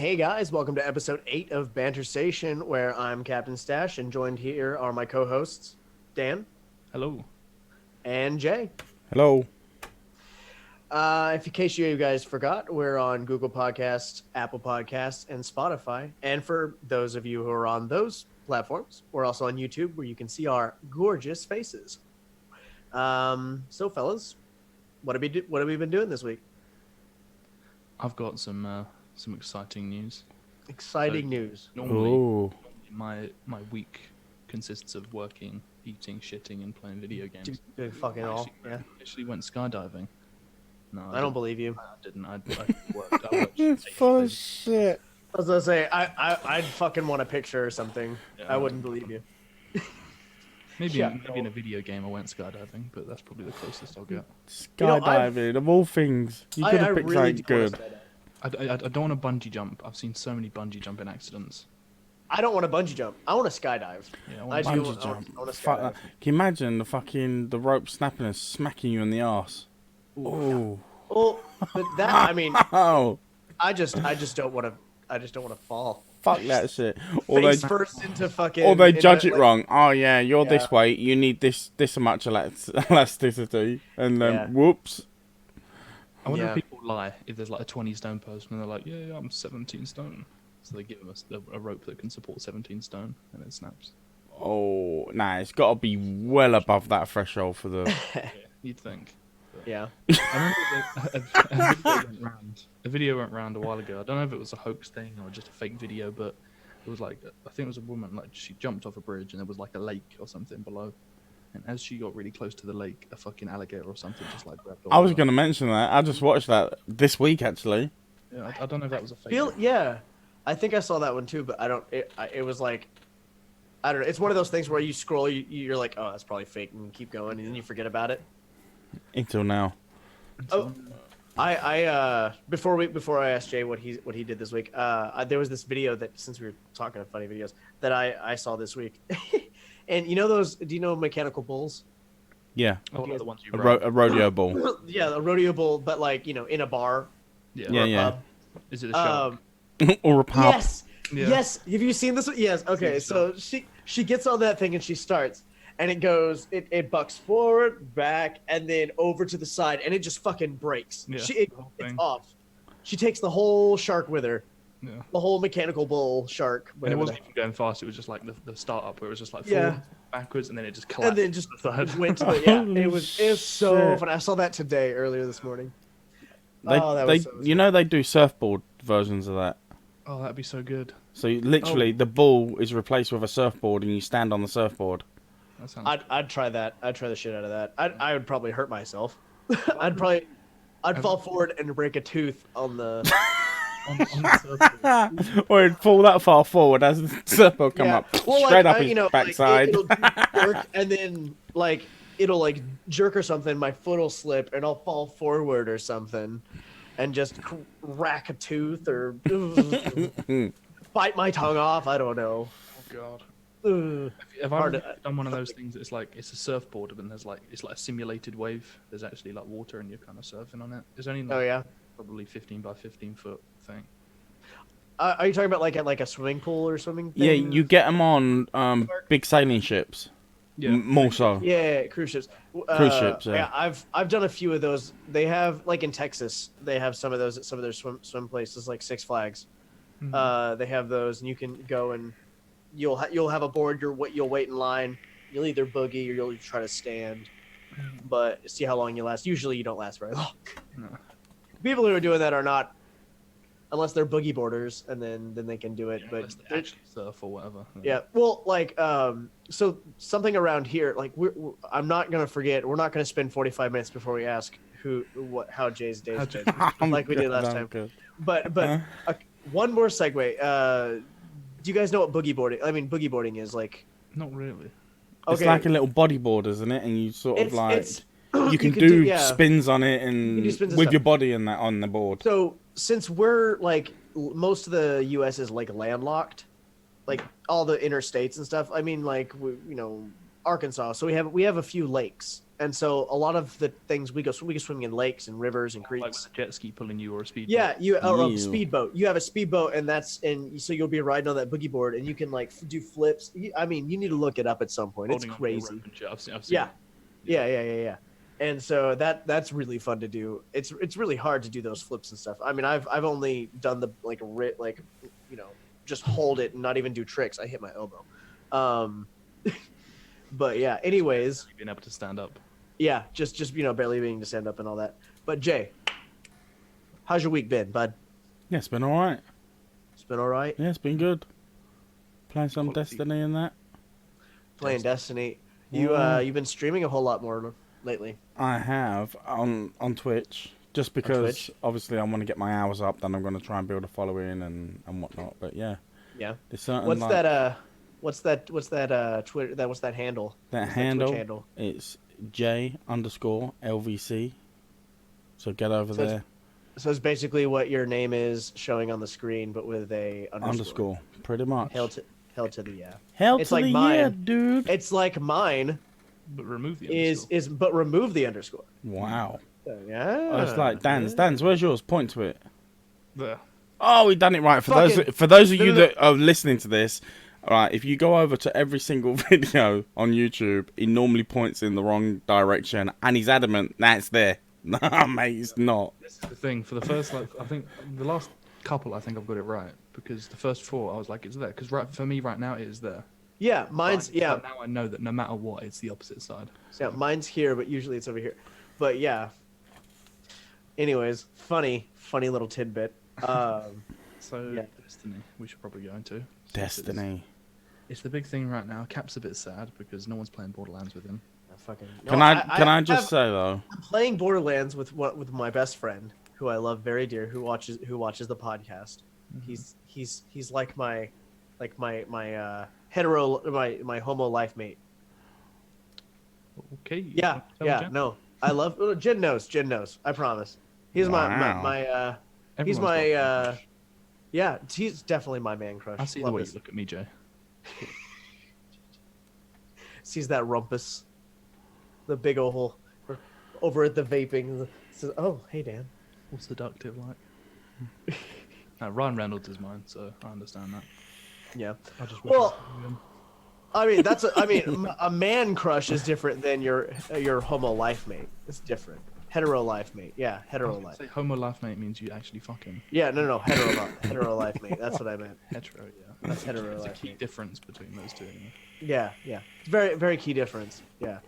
Hey guys, welcome to episode 8 of Bantersation, where I'm Captain Stash, and joined here are my co-hosts, Dan. Hello. And Jay. Hello. In case you guys forgot, we're on Google Podcasts, Apple Podcasts, and Spotify. And for those of you who are on those platforms, we're also on YouTube, where you can see our gorgeous faces. So fellas, what have we been doing this week? I've got some exciting news. Exciting news. Normally, my week consists of working, eating, shitting, and playing video games. Doing fucking all. Yeah. Actually went skydiving. No, I don't believe you. I didn't. I worked. I watched It's full of shit. I was gonna say I'd fucking want a picture or something. Yeah, I wouldn't believe you. Maybe Yeah. in a video game I went skydiving, but that's probably the closest I'll get. Skydiving, of all things. You could have picked something good. I don't want to bungee jump. I've seen so many bungee jumping accidents. I don't want to bungee jump. I want to skydive. Yeah, I want do. Bungee jump. I want to Fuck skydive. that. Can you imagine the rope snapping and smacking you in the arse? Oh. Well, but that I mean, Oh. I just don't want to. I just don't want to fall. Fuck that shit. Or Face they, first into fucking. or they judge into, it wrong. Oh yeah, you're Yeah. this weight. You need this much elasticity, and then Yeah. whoops. I wonder Yeah. if people lie if there's like a 20 stone person and they're like, yeah, I'm 17 stone. So they give them a rope that can support 17 stone and it snaps. Oh nah, it's got to be well above that threshold for the. Yeah, you'd think. Yeah. I remember a video went round a while ago. I don't know if it was a hoax thing or just a fake video, but it was like, I think it was a woman, like she jumped off a bridge and there was like a lake or something below. And as she got really close to the lake, a fucking alligator or something just like grabbed I was her. going to mention that. I just watched that this week actually. Yeah, I don't know if that was a fake. Yeah. I think I saw that one too, but I don't. It was like, I don't know. It's one of those things where you scroll, you're like, oh, that's probably fake, and you keep going, and then you forget about it. Until now. Oh, before I asked Jay what he did this week, there was this video that, since we were talking of funny videos, that I saw this week, and you know those? Do you know mechanical bulls? Yeah. Oh, the ones you A rodeo bull. Yeah, a rodeo bull, but like in a bar. Yeah. Or a Yeah. pub. Is it a shark? Or a pub. Yes. Yeah. Yes. Have you seen this one? Yes. Okay. So she gets on that thing and she starts, and it goes. It bucks forward, back, and then over to the side, and it just fucking breaks. Yeah, It's the whole it's thing. off. She takes the whole shark with her. Yeah. The whole mechanical bull shark. And it whatever wasn't the- even going fast. It was just like the startup where it was just like Yeah. forward, backwards, and then it just collapsed. and then just to the side. went to the yeah. Holy It was so shit. fun. I saw that today earlier this morning. They, Oh, that they, was so you know, they do surfboard versions of that. Oh, that'd be so good. So literally, the ball is replaced with a surfboard, and you stand on the surfboard. That sounds. I'd try that. I'd try the shit out of that. I would probably hurt myself. I'd fall forward and break a tooth on the. on the surfboard. Or it'd fall that far forward as the surfboard come Yeah. up Well, straight like, up his you know, backside. Like, it'll jerk, and then like it'll like jerk or something. My foot will slip, and I'll fall forward or something, and just rack a tooth or bite my tongue off. I don't know. Oh god. Ugh. Have I Hard ever to- done one of those things? It's like it's a surfboard, but there's like it's like a simulated wave. There's actually like water, and you're kind of surfing on it. It's only like Oh yeah. probably 15 by 15 foot thing. Are you talking about like at like a swimming pool or swimming? Yeah, thing? you get them on big sailing ships. More so. Yeah, cruise ships. Cruise ships, yeah. I've done a few of those. They have like in Texas, they have some of those at some of their swim places, like Six Flags. They have those, and you can go and you'll have a board. You'll wait in line. You'll either boogie or you'll try to stand, but see how long you last. Usually, you don't last very long. No. People who are doing that are not, unless they're boogie boarders, and then they can do it. Yeah, but unless they actually surf or whatever. yeah, well, like, so something around here, like, I'm not gonna forget. We're not gonna spend 45 minutes before we ask how Jay's day's been, like we did last time. Good. But one more segue. Do you guys know what boogie boarding? I mean, boogie boarding is like. Not really. It's Okay, like a little bodyboard, isn't it? And you sort of it's you can do- do yeah. spins on it You and can do spins and with stuff. your body and that on the board. So since we're like most of the U.S. is like landlocked, like all the interstates and stuff. I mean, like Arkansas. So we have a few lakes, And so a lot of the things we go swimming in lakes and rivers and Like creeks. with a jet ski pulling you or a speedboat. Yeah, or a Ew. speedboat. You have a speedboat, and so you'll be riding on that boogie board, and you can like do flips. I mean, you need to look it up at some point. Holding It's onto a rope crazy. and shit. I've seen Yeah. it. Yeah. And so that's really fun to do. It's really hard to do those flips and stuff. I mean, I've only done the just hold it and not even do tricks. I hit my elbow. But yeah. Anyways, Being able to stand up. yeah, just barely being to stand up and all that. But Jay, how's your week been, bud? Yeah, it's been alright. It's been all right. Yeah, it's been good. Playing some Quality. Destiny and that. Playing Destiny. Yeah. You've been streaming a whole lot more lately. I have on Twitch. Just because Twitch? obviously I want to get my hours up, then I'm going to try and build a following and whatnot. But yeah, Yeah. there's certain What's like, that? What's that Twitter? What's that handle? that What's handle? Twitch handle? It's J_LVC. So get over So it's there. So it's basically what your name is showing on the screen, but with a Underscore. Pretty much. Hell to the yeah. Hell It's to like the mine. yeah, dude. It's like mine But remove the is underscore. but remove the underscore. Wow. Yeah. Oh, it's like Dan's. Dan's, where's yours? Point to it. There. Oh, we done it right. For Fucking- those of you no. that are listening to this, all right, if you go over to every single video on YouTube, he normally points in the wrong direction, and he's adamant that's there. Nah, mate, it's not. This is the thing. For the first, I think the last couple, I think I've got it right because the first four, I was like, it's there. Because for me right now, it is there. Yeah, mine's But now I know that no matter what, it's the opposite side. Yeah, mine's here, but usually it's over here. But yeah. Anyways, funny little tidbit. So Yeah. Destiny, we should probably go into. Destiny. It's the big thing right now. Cap's a bit sad because no one's playing Borderlands with him. Can I just say though? I'm playing Borderlands with my best friend, who I love very dear, who watches the podcast. He's like my hetero my homo life mate. Okay. Yeah, no. I love Jen knows. I promise. He's Wow. he's my yeah, he's definitely my man crush. I see Love the way his- you look at me, Jay. sees that rumpus, the big old over at the vaping. Says, "Oh, hey Dan." All seductive like. Ryan Reynolds is mine, so I understand that. Yeah. I just Well, I mean a man crush is different than your homo life mate. It's different. Hetero life mate. Yeah, hetero life. say homo life mate means you actually fuck him. Yeah, no, hetero life mate. That's what I meant. Hetero, yeah. That's hetero There's a life key mate. difference between those two. Yeah. It's very, very key difference. Yeah.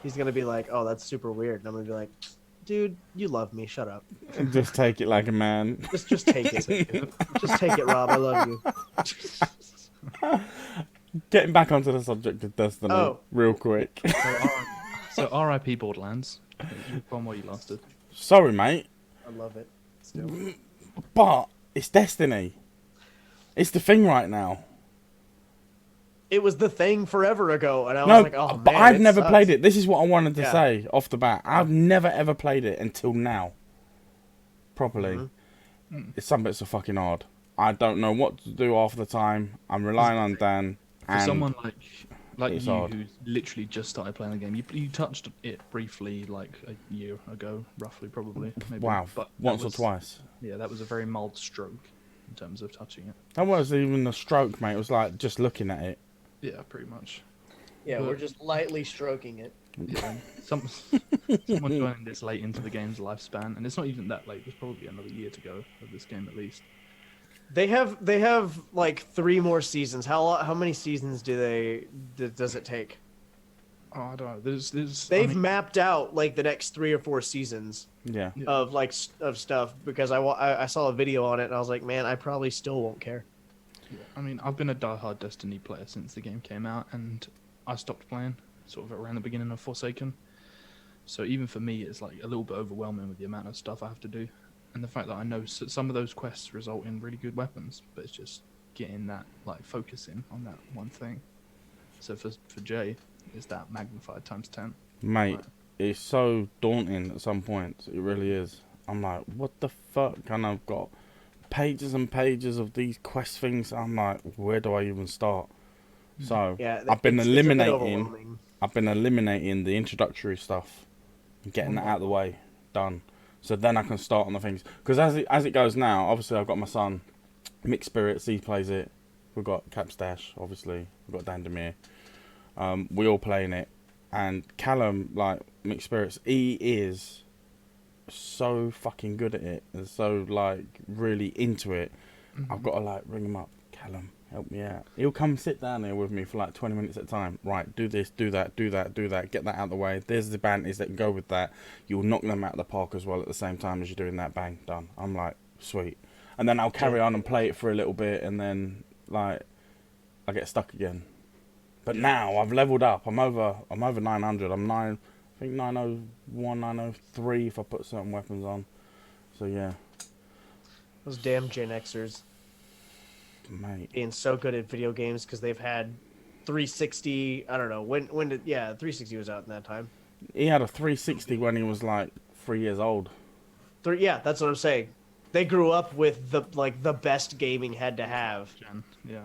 He's gonna be like, "Oh, that's super weird," and I'm gonna be like, "Dude, you love me. Shut up. Just take it like a man. Just take it. Just take it, Rob. I love you." Getting back onto the subject of Destiny, Oh. real quick. So R.I.P. Borderlands. You've gone while you lasted. Sorry, mate, I love it. Still. but it's Destiny. It's the thing right now. It was the thing forever ago, and I was No, like, "Oh man." but I've it never sucks." played it. This is what I wanted to Yeah. say off the bat. I've never ever played it until now. Properly. Some bits are fucking hard. I don't know what to do half the time. I'm relying on Dan. For And someone like it's you hard. who literally just started playing the game, you touched it briefly like a year ago, roughly, probably. Maybe. wow, But that once or was- twice. Yeah, that was a very mild stroke in terms of touching it. That wasn't even a stroke, mate. It was like just looking at it. Yeah, pretty much. Yeah, we're just lightly stroking it. Yeah. Someone joining this late into the game's lifespan, and it's not even that late. There's probably another year to go of this game at least. They have like 3 more seasons. How many seasons does it take? Oh, I don't know. There's. They've mapped out like the next 3 or 4 seasons Yeah. Yeah. of like of stuff because I saw a video on it and I was like, man, I probably still won't care. I mean, I've been a diehard Destiny player since the game came out, and I stopped playing sort of around the beginning of Forsaken. So even for me, it's like a little bit overwhelming with the amount of stuff I have to do, and the fact that I know some of those quests result in really good weapons, but it's just getting that, like, focusing on that one thing. So for Jay, it's that magnified times 10. Mate, it's so daunting at some points. It really is. I'm like, what the fuck? And I've got pages and pages of these quest things. I'm like, where do I even start? So Yeah, I've been it's a bit eliminating. overwhelming. I've been eliminating the introductory stuff, and getting that out of the way, done. So then I can start on the things. Because as it goes now, obviously I've got my son, Mixed Spirits, he plays it. We've got Capstash, obviously. We've got Dandoumir. We all playing it. And Callum, like, Mixed Spirits, he is so fucking good at it. And so, like, really into it. I've got to, like, ring him up. Callum, help me out. He'll come sit down here with me for, like, 20 minutes at a time. Right, do this, do that, do that, do that. Get that out of the way. There's the banties that can go with that. You'll knock them out of the park as well at the same time as you're doing that. Bang, done. I'm like, sweet. And then I'll carry on and play it for a little bit, and then, like, I get stuck again. But now I've leveled up. I'm over 900. I think 901, 903 if I put certain weapons on. So yeah. Those damn Gen Xers, Mate. being so good at video games because they've had 360. I don't know when did 360 was out in that time. He had a 360 when he was like 3 years old. Yeah, that's what I'm saying. They grew up with the best gaming had to have. Yeah.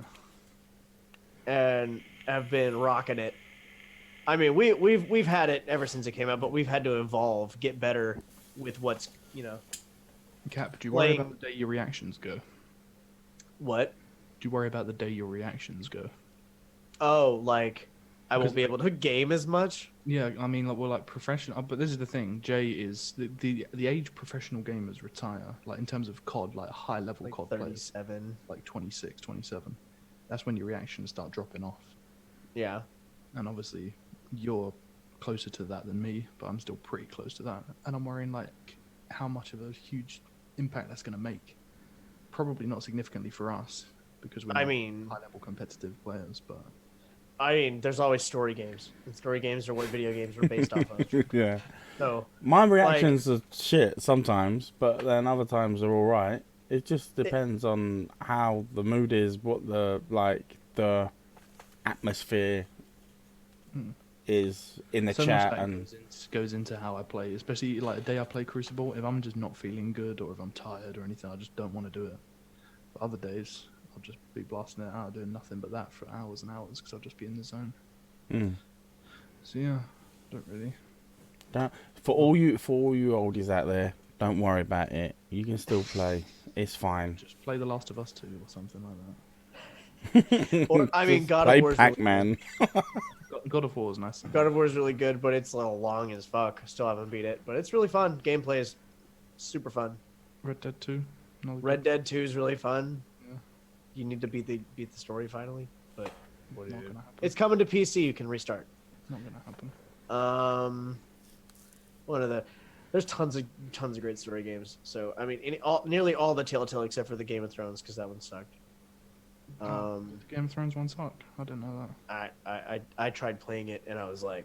And have been rocking it. I mean, we've had it ever since it came out, but we've had to evolve, get better with what's, Cap, do you worry about the day your reactions go? What? Do you worry about the day your reactions go? Oh, like I won't be able to game as much? Yeah, I mean, like, we're like professional, but this is the thing. Jay is the age professional gamers retire, like in terms of COD, like high level Like COD 37. players, like 26, 27. That's when your reactions start dropping off. Yeah. And obviously, you're closer to that than me, but I'm still pretty close to that. And I'm worrying like how much of a huge impact that's going to make. Probably not significantly for us because we're not high-level competitive players, but I mean, there's always story games. And story games are what video games are based off of. Yeah. So my reactions are shit sometimes, but then other times they're all right. It just depends on how the mood is, what the atmosphere is in the so chat, much that and goes into how I play, especially like the day I play Crucible. If I'm just not feeling good or if I'm tired or anything, I just don't want to do it. But other days, I'll just be blasting it out, doing nothing but that for hours and hours because I'll just be in the zone. So yeah, don't really. For all you oldies out there, don't worry about it. You can still play. It's fine. Just play The Last of Us 2 or something like that. or, I mean, God play of War. Pac-Man. God of War is nice. God of War is really good, but it's a little long as fuck. Still haven't beat it, but it's really fun. Gameplay is super fun. Red Dead 2. Red Dead 2 is really fun. Yeah. You need to beat the story finally, but Not gonna happen. it's coming to PC. You can restart. Not gonna happen. There's tons of great story games. So I mean, nearly all the Telltale except for the Game of Thrones because that one sucked. The Game of Thrones one sucked. I didn't know that. I tried playing it and I was like,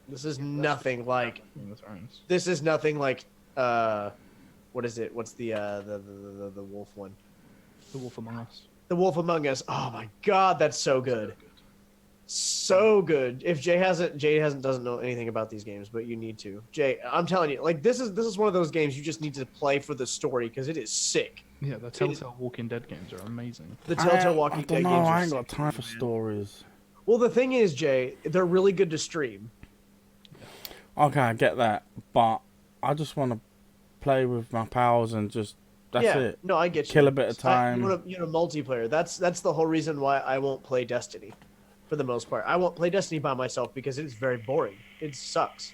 this is nothing like Game of Thrones. this is nothing like what is it? What's the wolf one? The Wolf Among Us. The Wolf Among Us. Oh my god, that's so good. So good. If Jay doesn't know anything about these games, but you need to. Jay, I'm telling you, like this is one of those games you just need to play for the story because it is sick. Yeah, the Telltale Walking Dead games are amazing. The Telltale Walking Dead games are I ain't sick. got time for stories. Well, the thing is, Jay, they're really good to stream. Okay, I get that, but I just want to play with my pals and just that's it. No, I get you. Kill a bit of time. You know, multiplayer. That's the whole reason why I won't play Destiny, for the most part. I won't play Destiny by myself because it is very boring. It sucks.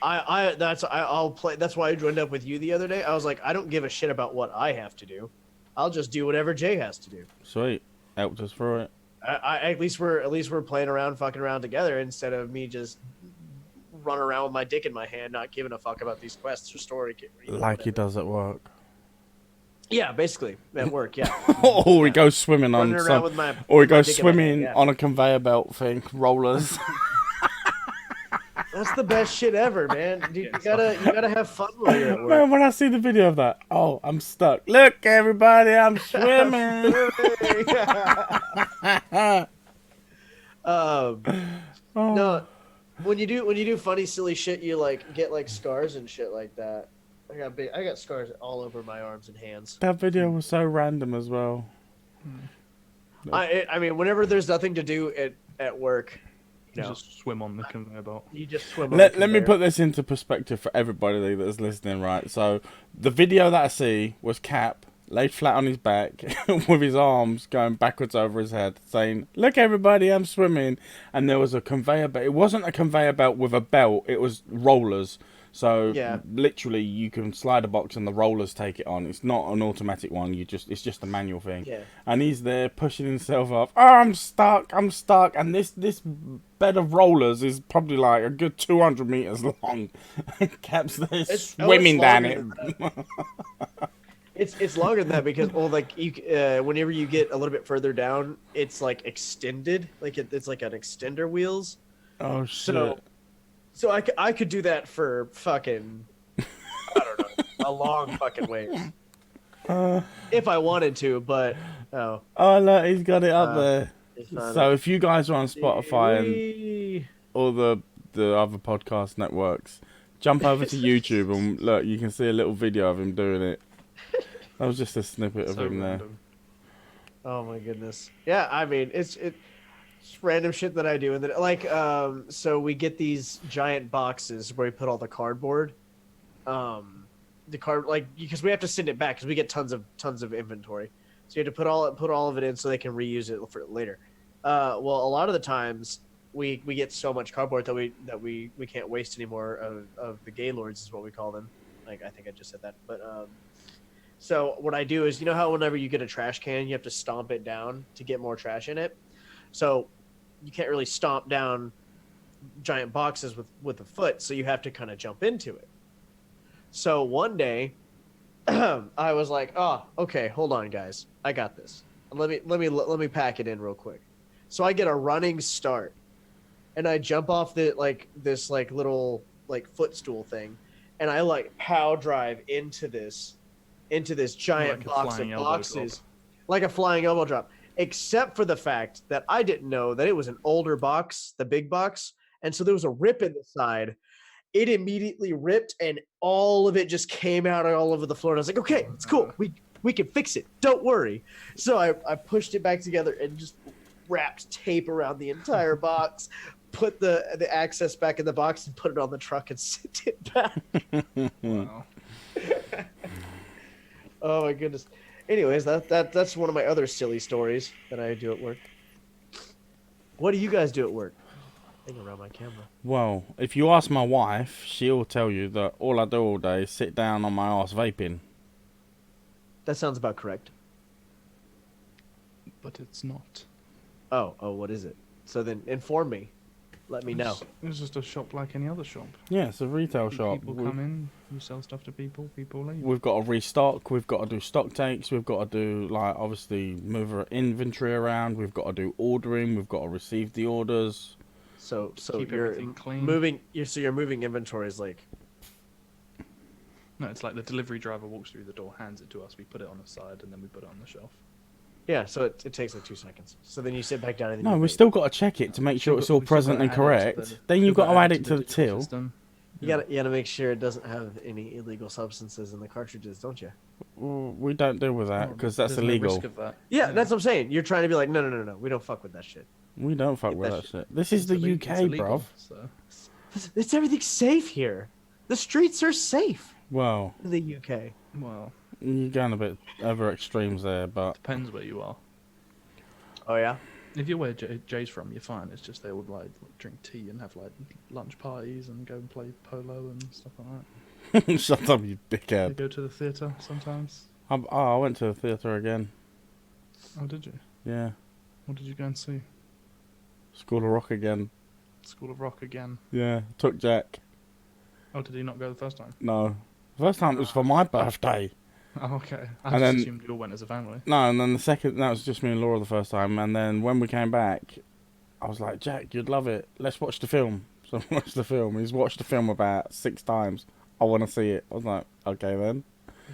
I'll play. That's why I joined up with you the other day. I was like, I don't give a shit about what I have to do. I'll just do whatever Jay has to do. Sweet, helped us through it. At least we're playing around, fucking around together instead of me just running around with my dick in my hand, not giving a fuck about these quests or story. Like he does at work. Yeah, basically at work. Yeah. Or he goes swimming on some, or he goes swimming on a conveyor belt thing, rollers. That's the best shit ever, man. Dude, you gotta have fun while you're at work. Man, when I see the video of that, I'm stuck. Look, everybody, I'm swimming. No, when you do funny, silly shit, you like get like scars and shit like that. I got scars all over my arms and hands. That video was so random as well. I mean, whenever there's nothing to do at work, You No. just swim on the conveyor belt. You just swim on Let the me conveyor. put this into perspective for everybody that's listening, right? So the video that I see was Cap laid flat on his back with his arms going backwards over his head, saying, "Look, everybody, I'm swimming." And there was a conveyor belt. It wasn't a conveyor belt with a belt. It was rollers. So Yeah. literally, you can slide a box and the rollers take it on. It's not an automatic one. It's just a manual thing. Yeah. And he's there pushing himself up. Oh, I'm stuck. And this bed of rollers is probably like a good 200 meters long. Cap's there swimming down it. It's longer than that because like you whenever you get a little bit further down, it's like extended, like it's like an extender wheels. Oh shit! So I could do that for fucking I don't know a long fucking ways if I wanted to, but oh look, he's got it up there. So if you guys are on Spotify and all the other podcast networks, jump over to YouTube and look, you can see a little video of him doing it. That was just a snippet of him random. there. Oh my goodness. Yeah, I mean it's random shit that I do, and then like so we get these giant boxes where we put all the cardboard. The card like because we have to send it back because we get tons of inventory, so you have to put all of it in so they can reuse it for later. Well, a lot of the times we get so much cardboard that we can't waste any more of the Gaylords is what we call them. Like I think I just said that, but so what I do is, you know how whenever you get a trash can, you have to stomp it down to get more trash in it. So you can't really stomp down giant boxes with a foot, so you have to kind of jump into it. So one day, I was like, "Oh, okay, hold on, guys, I got this. Let me pack it in real quick." So I get a running start, and I jump off this little footstool thing, and I like pow drive into this giant box of boxes, like a flying elbow drop. Except for the fact that I didn't know that it was an older box, the big box, and so there was a rip in the side. It immediately ripped, and all of it just came out all over the floor. And I was like, "Okay, it's cool. We can fix it. Don't worry." So I pushed it back together and just wrapped tape around the entire box, put the access back in the box, and put it on the truck and sent it back. Wow. Oh my goodness. Anyways, that's one of my other silly stories that I do at work. What do you guys do at work? Hang around my camera. Well, if you ask my wife, she'll tell you that all I do all day is sit down on my ass vaping. That sounds about correct. But it's not. Oh, what is it? So then inform me. Let me know. It's just a shop like any other shop. Yeah, it's a retail shop. People come in, you sell stuff to people, people leave. We've got to restock, we've got to do stock takes, we've got to do, like, obviously move our inventory around, we've got to do ordering, we've got to receive the orders. So Keep you're everything clean. You're moving inventories like. No, it's like the delivery driver walks through the door, hands it to us, we put it on the side, and then we put it on the shelf. Yeah, so it takes like 2 seconds. So then you sit back down and then No, we've still got to check it to make sure it's all present and correct. Then you've got to add it to the till. You gotta make sure it doesn't have any illegal substances in the cartridges, don't you? Well, we don't deal with that because that's There's no illegal. risk of that. Yeah, that's what I'm saying. You're trying to be like, no, we don't fuck with that shit. We don't fuck with that shit. This is the UK, bruv. So. It's everything's safe here. The streets are safe Well, in the UK. Well, you're going a bit over extremes there, but depends where you are. Oh yeah. If you're where Jay's from, you're fine. It's just they would like drink tea and have like lunch parties and go and play polo and stuff like that. shut up, you They dickhead. go to the theatre sometimes. I went to the theatre again. Oh, did you? Yeah. What did you go and see? School of Rock again. School of Rock again. Yeah. Took Jack. Oh, did he not go the first time? No. First time it was for my birthday. Oh, okay. I And just then- assumed you all went as a family. No, and then the second, that was just me and Laura the first time. And then when we came back, I was like, Jack, you'd love it. Let's watch the film. So we watched the film. He's watched the film about 6 times. I want to see it. I was like, okay then.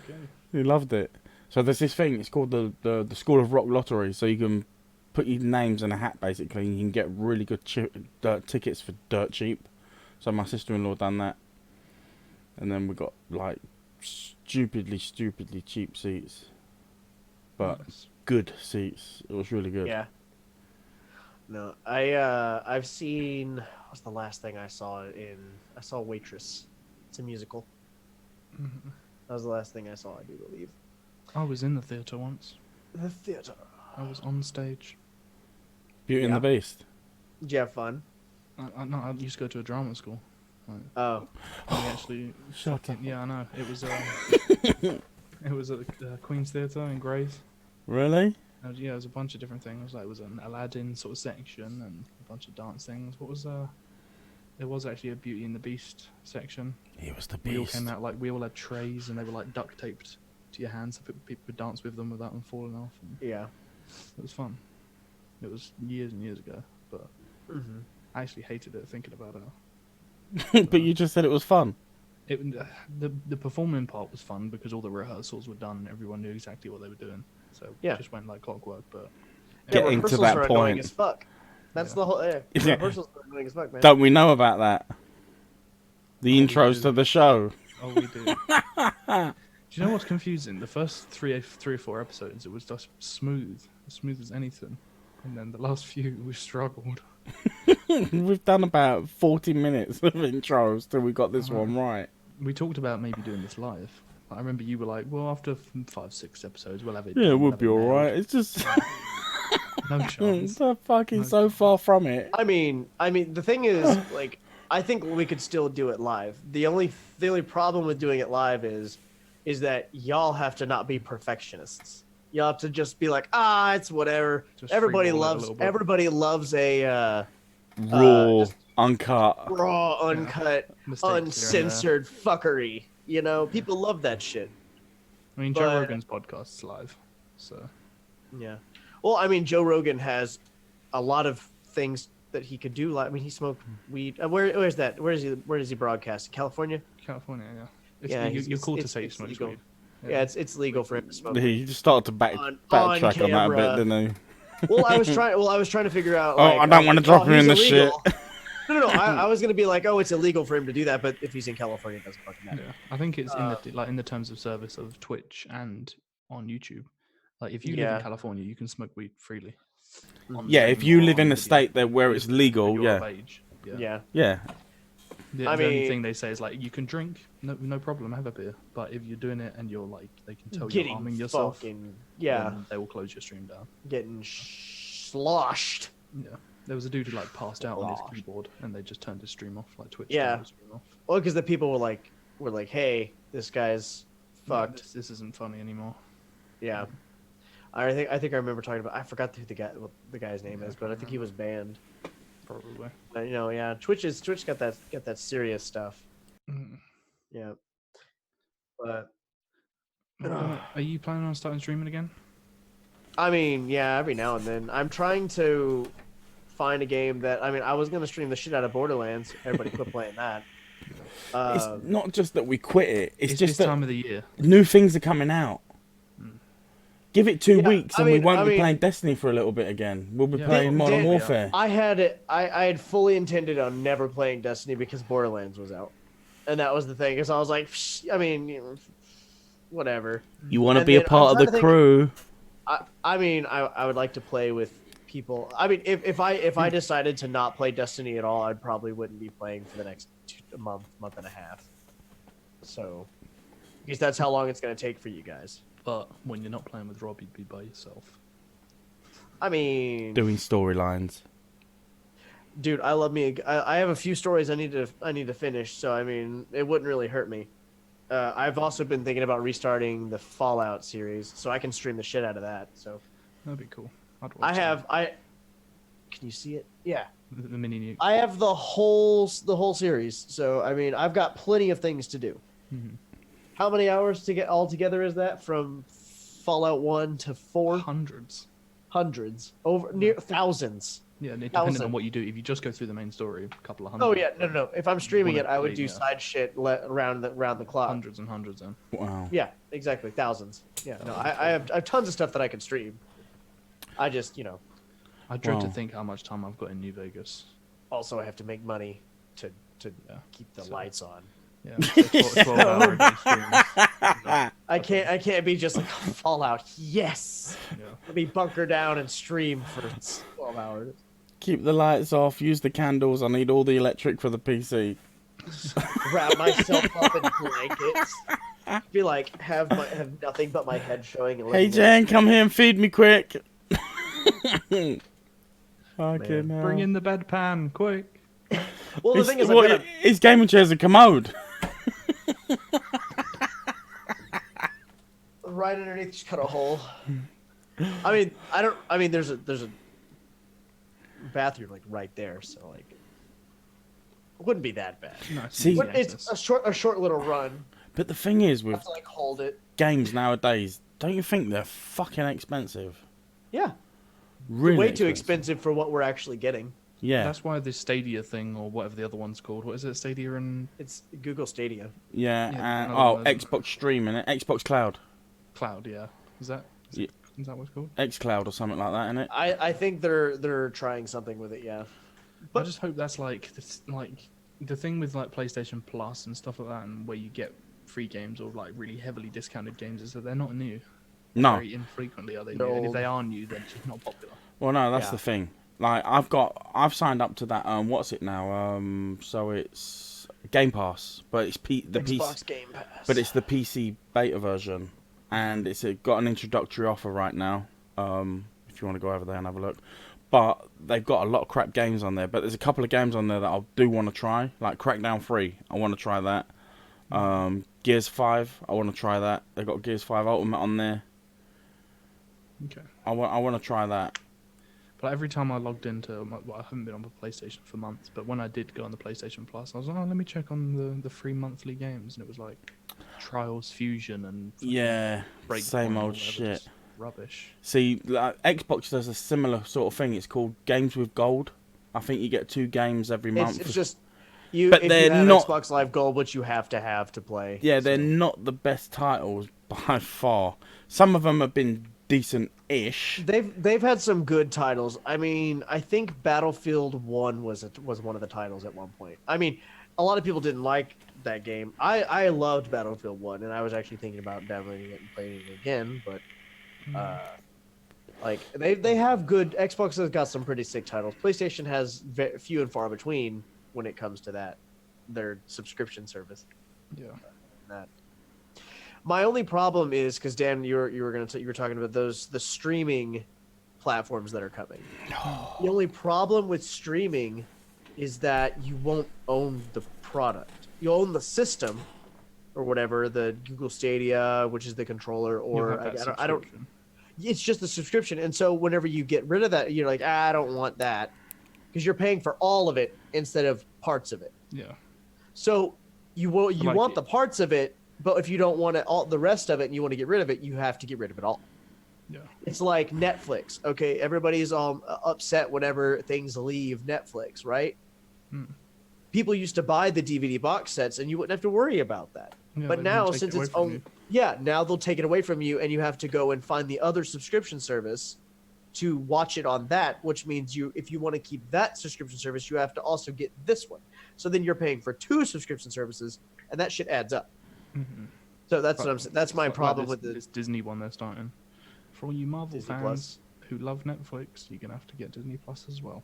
Okay. He loved it. So there's this thing. It's called the School of Rock Lottery. So you can put your names in a hat basically, and you can get really good tickets for dirt cheap. So my sister-in-law done that, and then we got like stupidly cheap seats, but Nice. good seats. It was really good. Yeah. No, I've seen. What's the last thing I saw in? I saw Waitress. It's a musical. Mm-hmm. That was the last thing I saw, I do believe. I was in the theatre once. The theater. I was on stage. Beauty and the Beast. Did you have fun? No, I used to go to a drama school. Like, Oh, we actually. Shut up. Yeah, I know. It was. It was at the Queen's Theatre in Grays. Really? Yeah, it was a bunch of different things. Like, it was an Aladdin sort of section and a bunch of dance things. What was There was actually a Beauty and the Beast section. He was the We all Beast. came out we all had trays and they were like duct taped to your hands so people could dance with them without them falling off. And yeah. it was fun. It was years and years ago, but Mm-hmm. I actually hated it thinking about it. But you just said it was fun. The performing part was fun because all the rehearsals were done and everyone knew exactly what they were doing. So Yeah. it just went like clockwork. But Getting to rehearsals that are annoying point. as fuck. That's the whole. Yeah. Rehearsals are annoying as fuck, man. Don't we know about that? The Oh, we intros do. to the show. oh, we do. Do you know what's confusing? The first three or four episodes, it was just smooth as anything, and then the last few we struggled. We've done about 40 minutes of intros till we got this one right. We talked about maybe doing this live. I remember you were like, "Well, after 5-6 episodes, we'll have it." Yeah, done, it we'll would have be it nailed." alright. It's just No chance. so fucking so far from it. I mean, the thing is, like, I think we could still do it live. The only problem with doing it live is that y'all have to not be perfectionists. Y'all have to just be like, it's whatever. Just Everybody freeball it a loves little bit. a Raw, just uncut. raw, uncut, Mistakes here and there. uncensored fuckery. You know, people love that shit. I mean, Joe but- Rogan's podcast's live, so Yeah. Well, I mean, Joe Rogan has a lot of things that he could do. Like, I mean, he smoked weed. Where's that? Where does he broadcast? California? California, yeah. It's, Yeah, you're cool to it's- say you it's smoke legal. weed. Yeah, it's legal for him to smoke. He just started to On backtrack on that a bit, camera. didn't he? Well, I was trying to figure out. Oh, Like, I don't want to drop him in the he's shit. illegal. No. I was gonna be like, it's illegal for him to do that, but if he's in California, it doesn't fucking matter. Yeah, I think it's in the terms of service of Twitch and on YouTube. Like, if you live Yeah. in California, you can smoke weed freely. On Yeah, stream if you or live on in a video. state that where it's If legal, you're of yeah. age. Yeah. Yeah. The I only mean- thing they say is like you can drink, no problem, have a beer. But if you're doing it and you're like, they can tell you're Getting harming yourself, fucking then they will close your stream down. getting sloshed. Yeah, there was a dude who like passed out on his Sloshed. keyboard, and they just turned his stream off, like Twitch. Yeah. turned his stream off. Well, because the people were like, hey, this guy's Yeah, fucked. this isn't funny anymore. Yeah. I think I remember talking about. I forgot who the guy's name is, but I think he was banned. Probably. Yeah. Twitch got that serious stuff. Mm. Yeah. But Are you planning on starting streaming again? I mean, yeah, every now and then I'm trying to find a game that I was gonna stream the shit out of Borderlands. Everybody quit playing that. It's not just that we quit it. It's just this that time of the year. new things are coming out. Give it 2 Yeah, weeks I and we mean- won't I be mean- playing Destiny for a little bit again. We'll be Yeah. playing Modern Dan- Warfare. I had fully intended on never playing Destiny because Borderlands was out, and that was the thing. Because I was like, whatever. You want to And be a then I'm part of trying the to think- crew. I would like to play with people. I mean, if I decided to not play Destiny at all, I probably wouldn't be playing for the next month and a half. So, because that's how long it's going to take for you guys. But when you're not playing with Rob, you'd be by yourself. I mean, Doing storylines. dude, I love me. I have a few stories I need to finish. So I mean, it wouldn't really hurt me. I've also been thinking about restarting the Fallout series, so I can stream the shit out of that. So That'd be cool. I'd watch Can you see it? Yeah. the mini nuke. I have the whole series, so I mean, I've got plenty of things to do. Mhm. How many hours to get all together is that from Fallout 1 to 4? Hundreds. Hundreds, over near thousands. Yeah, depending Thousand. on what you do. If you just go through the main story, a couple of hundred. Oh yeah, no. If I'm streaming it, I would do Yeah. side shit around the clock. Hundreds and hundreds. Then. Wow. Yeah, exactly, thousands. Yeah, no, I have tons of stuff that I can stream. I just, I dread to Wow. think how much time I've got in New Vegas. also I have to make money to Yeah. keep the So- lights on. Yeah, so 12-hour a day streams. I can't be just like Fallout. Yes, Yeah. let me bunker down and stream for 12 hours. Keep the lights off. Use the candles. I need all the electric for the PC. Wrap myself up in blankets. Be like, have nothing but my head showing. And Hey Jan, come here and feed me quick. Fucking hell. Bring in the bedpan, quick. Well, the thing is, his gaming chair's a commode. right underneath, just cut a hole. I mean, I mean, there's a bathroom like right there, so like, it wouldn't be that bad. No, See, it's a short little run. But the thing is, with have to, like, hold it. games nowadays, don't you think they're fucking expensive? Yeah. Really Way too expensive for what we're actually getting. Yeah. That's why this Stadia thing, or whatever the other one's called. What is it, Stadia and... It's Google Stadia. Yeah, Yeah, and another one, Xbox Stream and Xbox Cloud. Cloud, yeah. Is that what it's called? xCloud or something like that, isn't it? I think they're trying something with it, yeah. But I just hope that's like the thing with like PlayStation Plus and stuff like that, and where you get free games or like really heavily discounted games, is that they're not new. No. Very infrequently are they new, and if they are new, they're just not popular. Well, no, that's Yeah. the thing. Like, I've signed up to that. What's it now? So it's Game Pass, but it's Xbox Game Pass. but it's the PC beta version, and it's got an introductory offer right now. If you want to go over there and have a look, but they've got a lot of crap games on there. But there's a couple of games on there that I do want to try, like Crackdown 3. I want to try that. Gears 5. I want to try that. They've got Gears 5 Ultimate on there. Okay. I want to try that. But every time I logged into, well, I haven't been on the PlayStation for months, but when I did go on the PlayStation Plus, I was like, oh, let me check on the free monthly games, and it was like Trials Fusion and Yeah, Breakpoint same or old whatever, shit. just rubbish. See, like, Xbox does a similar sort of thing. It's called Games with Gold. I think you get 2 games every month. It's just But if they're you have not- Xbox Live Gold, which you have to play. Yeah, they're so. not the best titles by far. Some of them have been decent-ish. They've had some good titles. I mean, I think Battlefield 1 was one of the titles at one point. I mean, a lot of people didn't like that game. I loved Battlefield 1, and I was actually thinking about downloading it and playing it again, but like they have good. Xbox has got some pretty sick titles. PlayStation has few and far between when it comes to that, their subscription service. Yeah. That. My only problem is because Dan, you were talking about the streaming platforms that are coming. The only problem with streaming is that you won't own the product. You own the system, or whatever, the Google Stadia, which is the controller, or I don't. It's just the subscription, and so whenever you get rid of that, you're like, I don't want that, because you're paying for all of it instead of parts of it. Yeah. So you want the parts of it. But if you don't want all the rest of it and you want to get rid of it, you have to get rid of it all. Yeah. It's like Netflix. Okay, everybody's all upset whenever things leave Netflix, right? People used to buy the DVD box sets and you wouldn't have to worry about that. Yeah, but now, since it's now they'll take it away from you and you have to go and find the other subscription service to watch it on that, which means if you want to keep that subscription service, you have to also get this one. So then you're paying for 2 subscription services, and that shit adds up. Mm-hmm. So that's what I'm saying. That's my problem with this Disney one they're starting. For all you Marvel Disney fans Plus. who love Netflix, you're gonna have to get Disney Plus as well.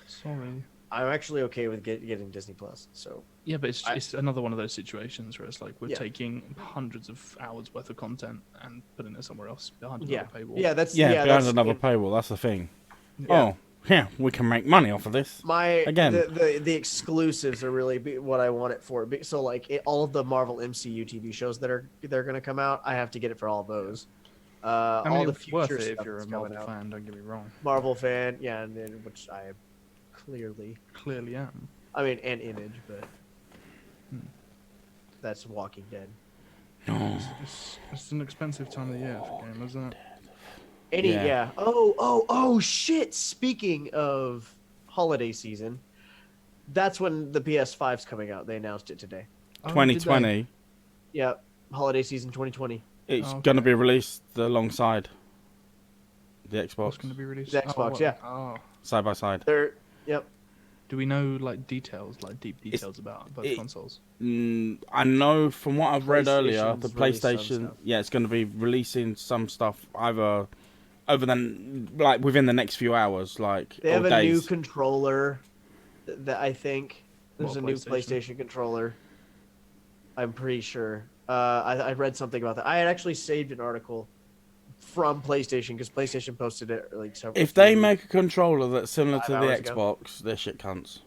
Sorry. I'm actually okay with getting Disney Plus. So Yeah, but it's another one of those situations where it's like we're Yeah. taking hundreds of hours worth of content and putting it somewhere else behind yeah, another paywall. yeah, that's behind that's, another paywall. That's the thing. Yeah. Oh, yeah, we can make money off of this. Again. The exclusives are really what I want it for. So like all of the Marvel MCU TV shows they're going to come out, I have to get it for all those. I mean, all the it's future worth it stuff if you're a that's coming Marvel out. fan. Don't get me wrong. Marvel fan, yeah, and which I clearly am. I mean, and Image, but that's Walking Dead. It's an expensive time of the year for game, isn't it? Yeah. Oh shit. Speaking of holiday season, that's when the PS5's coming out. They announced it today. 2020. Yeah, holiday season 2020. It's going to be released alongside the Xbox. What's going to be released? The Xbox, yeah. Oh. Side by side. Yep. Do we know like details, like deep details about both consoles? I know from what I've read earlier, the PlayStation's released some PlayStation, stuff. it's going to be releasing some stuff either over the like within the next few hours, like They or have a days. new controller that I think there's What, a new PlayStation? PlayStation controller. I'm pretty sure. I read something about that. I had actually saved an article from PlayStation because PlayStation posted it like several. If they make a controller that's similar 5 to the hours ago. Xbox, they're shit cunts.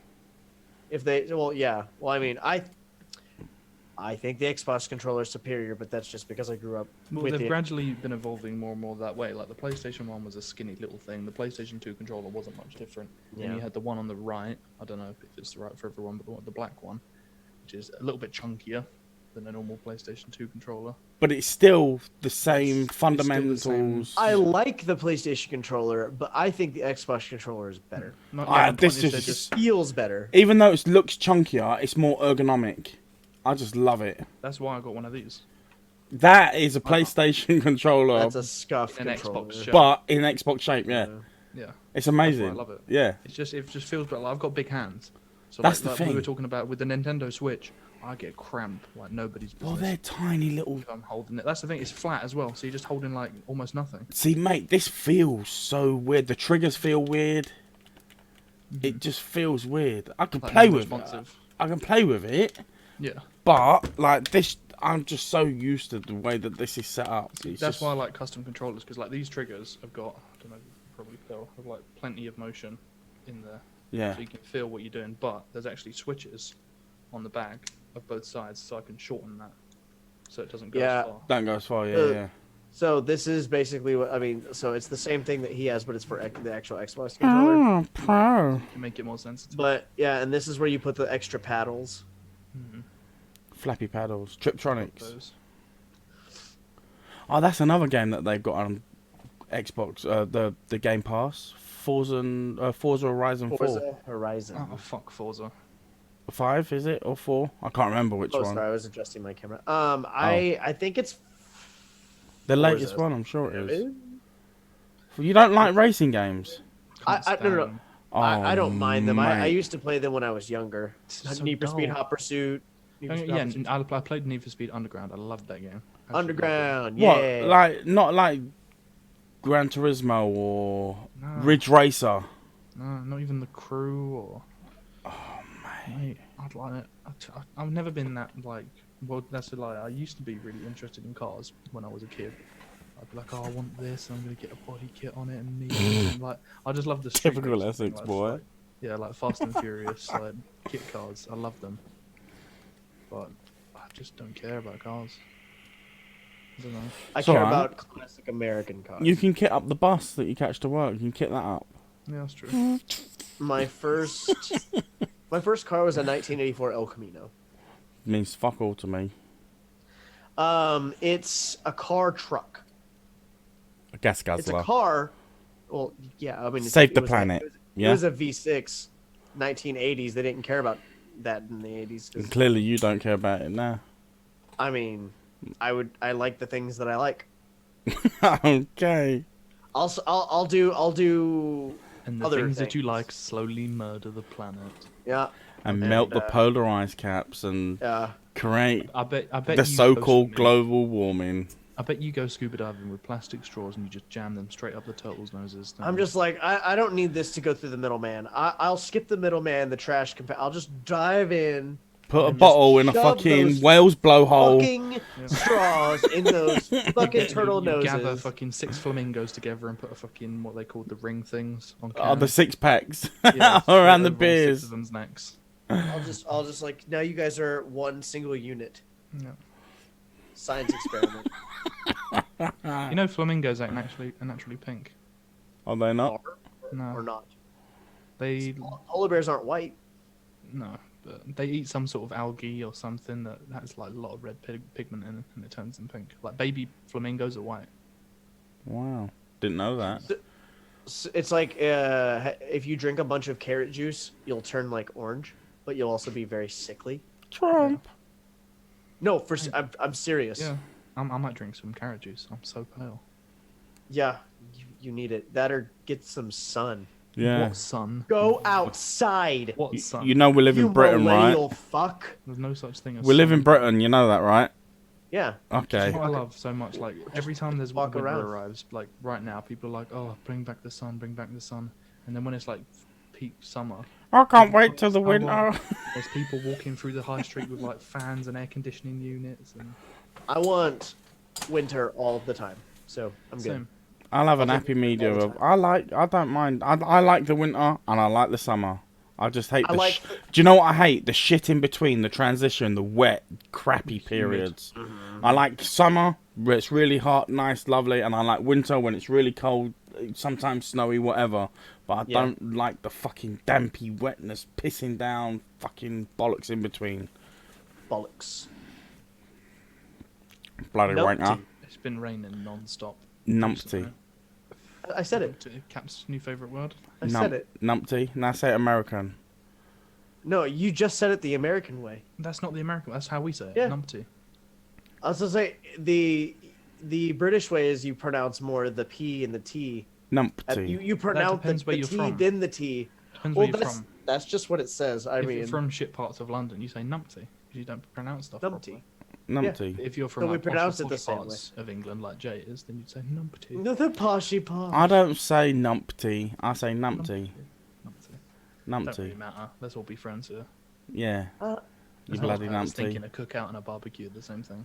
If they, well, yeah. Well, I mean, I think the Xbox controller is superior, but that's just because I grew up Well, with they've it. gradually been evolving more and more that way. Like the PlayStation 1 was a skinny little thing. The PlayStation 2 controller wasn't much different. Yeah. And you had the one on the right. I don't know if it's right for everyone, but the black one, which is a little bit chunkier than a normal PlayStation 2 controller. But it's still the same It's still the fundamentals. same. I like the PlayStation controller, but I think the Xbox controller is better. Not, Ah, the this point is they're just- It feels better. Even though it looks chunkier, it's more ergonomic. I just love it. That's why I got one of these. That is a PlayStation controller, That's a scuff An controller. Xbox shape. but in Xbox shape. Yeah, Yeah. it's amazing. I love it. Yeah, It just feels better. Like, I've got big hands. So That's like, the we thing. were talking about with the Nintendo Switch, I get cramp like nobody's well, business. they're tiny little. If I'm holding it. That's the thing. It's flat as well, so you're just holding like almost nothing. See, mate, this feels so weird. The triggers feel weird. It just feels weird. I can Like, play more with it. responsive. I can play with it, Yeah. but like this, I'm just so used to the way that this is set up. It's That's just- why I like custom controllers, because like these triggers have got, I don't know, you can probably tell, have like plenty of motion in there, Yeah, so you can feel what you're doing. But there's actually switches on the back of both sides, so I can shorten that, so it doesn't go Yeah. as far. don't go as far. Yeah, Uh, yeah. So this is basically what I mean. So it's the same thing that he has, but it's for the actual Xbox controller. Pro. To make it more sensitive. But yeah, and this is where you put the extra paddles. Flappy paddles, Triptronics. Those. Oh, that's another game that they've got on Xbox. The Game Pass. Forza Horizon 4. Forza Horizon. Oh fuck Forza. 5 is it or 4? I can't remember which Oh, one. sorry, I was adjusting my camera. I think it's The latest Forza. one, I'm sure it is. You don't like racing games? I no. Oh, I don't mind them. I mate. used to play them when I was younger. So Need for Speed, dull. Hot Pursuit. Need for Speed, Hot Yeah, Pursuit. I played Need for Speed Underground. I loved that game. Absolutely loved it. Underground. What? Yeah. Like not like Gran Turismo or No. Ridge Racer? No, not even the crew or. Mate. I'd like it. I've never been that like. Well, that's a lie. I used to be really interested in cars when I was a kid. I'd be like, oh, I want this. I'm gonna get a body kit on it and need and like. I just love the street Typical racing thing, Essex like, boy. yeah, like Fast and Furious, like kit cars. I love them, but I just don't care about cars. I don't know. I It's care alright. about classic American cars. You can kit up the bus that you catch to work. You can kit that up. Yeah, that's true. My first car was a 1984 El Camino. Means fuck all to me. It's a car truck. A gas It's guzzler. a car. Well, yeah, I mean, Save it the was planet, It yeah? was a V6, 1980s. They didn't care about that in the 80s. 'Cause, And clearly you don't care about it now. I mean, I like the things that I like. Okay. I'll do. And the Other things that you things. like slowly murder the planet. Yeah, And And, melt the polar ice caps and yeah. create I bet the you go so-called swimming- global warming. I bet you go scuba diving with plastic straws and you just jam them straight up the turtles' noses. don't I'm you? just like I don't need this to go through the middleman. I'll skip the middleman, the trash. I'll just dive in. Put a And bottle in a shove fucking those whale's blowhole. Fucking straws in those fucking turtle you noses. gather fucking 6 flamingos together and put a fucking what they call the ring things on. Oh, the cans. six packs Yeah, around the over on 6 beers. of them's necks. I'll just like now you guys are one single unit. Yeah. Science experiment. You know, flamingos are naturally pink. Are they not? Or No, not. they Polar bears aren't white. no, but they eat some sort of algae or something that has like a lot of red pigment in it, and it turns them pink. Like baby flamingos are white. Wow. Didn't know that. It's like if you drink a bunch of carrot juice, you'll turn like orange, but you'll also be very sickly. Trump. No, I'm serious. Yeah, I might drink some carrot juice. I'm so pale. Yeah, you need it. That or get some sun. Yeah. What sun? Go outside. What sun? You know we live You in Britain, right? millennial fuck. There's no such thing as We live sun. in Britain, you know that, right? Yeah. Okay. What I love so much, like every time there's walk winter around. arrives, like right now, people are like, "Oh, bring back the sun, bring back the sun," and then when it's like peak summer, I can't people wait till the so winter. there's people walking through the high street with like fans and air conditioning units and I want winter all the time, so I'm good. same. I'll have an I'll take happy winter medium all of the I don't mind. I like the winter and I like the summer. I just hate I the. like. Do you know what I hate? The shit in between, the transition, the wet, crappy periods. I like summer where it's really hot, nice, lovely, and I like winter when it's really cold, sometimes snowy, whatever. But I don't like the fucking dampy wetness, pissing down, fucking bollocks in between. Bollocks. Bloody Numpty. wanker. It's been raining non-stop. Numpty. I said it. Cap's new favorite word. I said it. Numpty. Now say it American. No, you just said it the American way. That's not the American. That's how we say it. Yeah. Numpty. I was gonna say the British way is you pronounce more the P and the T. Numpty. You pronounce depends where the you're T from. then the T. Depends Well, where you're from. that's just what it says. I If mean, you're from shit parts of London, you say numpty because you don't pronounce stuff numpty. properly. Numpty. If you're from So we like, pronounce it posh the same parts of England, like Jay is, then you'd say numpty. No, the poshy posh. I don't say numpty. I say numpty. Numpty. Don't really Numpty. matter. Let's all be friends here. Yeah. Uh, You It's bloody not I was thinking numpty. a cookout and a barbecue, the same thing.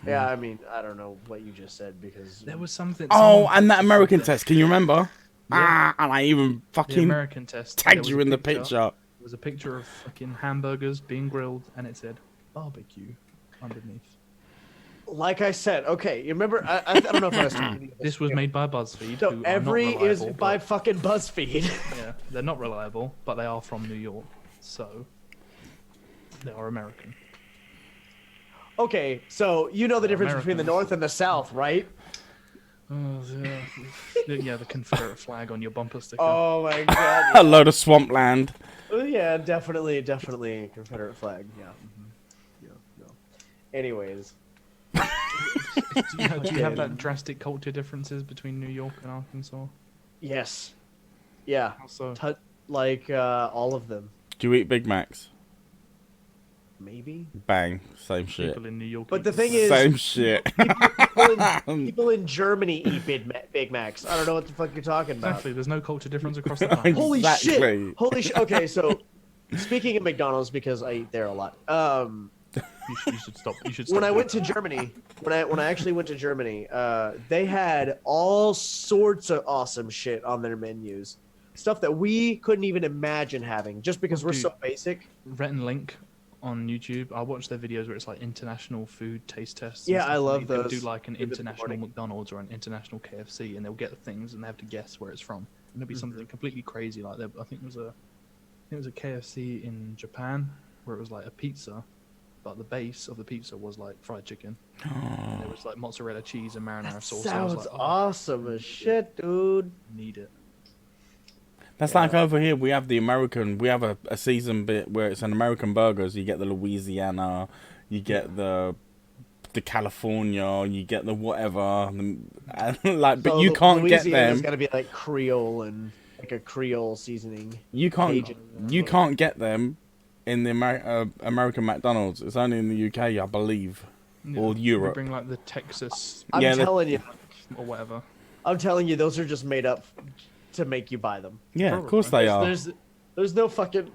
Yeah, I mean, I don't know what you just said because There was something. Oh, someone and that posted American something. test. Can you remember? Yeah. And I even The fucking American test. there tagged was you a in the picture. There was a picture of fucking hamburgers being grilled, and it said barbecue underneath. like I said, okay, you remember? I don't know if I was talking to you. This was made by BuzzFeed. So who are every not is reliable, by but- fucking BuzzFeed. Yeah, they're not reliable, but they are from New York, so they are American. Okay, so you know the difference between the Americans. North and the South, right? Oh, yeah, the Confederate flag on your bumper sticker. Oh my god. A load of swampland. Yeah, definitely Confederate flag. Yeah. Yeah. No. Anyways, Do you have that drastic culture differences between New York and Arkansas? yes. Yeah. How so? Like all of them, Do you eat Big Macs? maybe. Bang. Same shit. People in New York. But eat the thing Big is, Same shit. people in Germany eat Big Macs. I don't know what the fuck you're talking about. Exactly. There's no culture difference across the country. Holy Exactly. shit! Holy shit! Okay, so speaking of McDonald's, because I eat there a lot. You should stop. You should stop. When I doing went to Germany, when I actually went to Germany, they had all sorts of awesome shit on their menus, stuff that we couldn't even imagine having, just because we're so basic. Rhett and Link on YouTube. I watch their videos where it's like international food taste tests. and Yeah, stuff, I and love they'll those. do like an Good in the international morning. McDonald's or an international KFC, and they'll get things and they have to guess where it's from. And there'll be something completely crazy like that. I think it was a KFC in Japan where it was like a pizza, but the base of the pizza was like fried chicken. And there was like mozzarella cheese and marinara That sauce. and I was sounds like, oh, awesome as shit, dude. need it. That's like over here. We have the American. We have a season bit where it's an American burgers. You get the Louisiana, you get the California, you get the whatever. And like, but So you the can't get Louisiana's them. gotta be like Creole and like a Creole seasoning. You can't. Cajun. You can't get them in the American McDonald's. It's only in the UK, I believe, or They Europe. bring like the Texas I'm Yeah, telling you, or whatever. those are just made up to make you buy them. Yeah, of course Probably. they are. There's no fucking,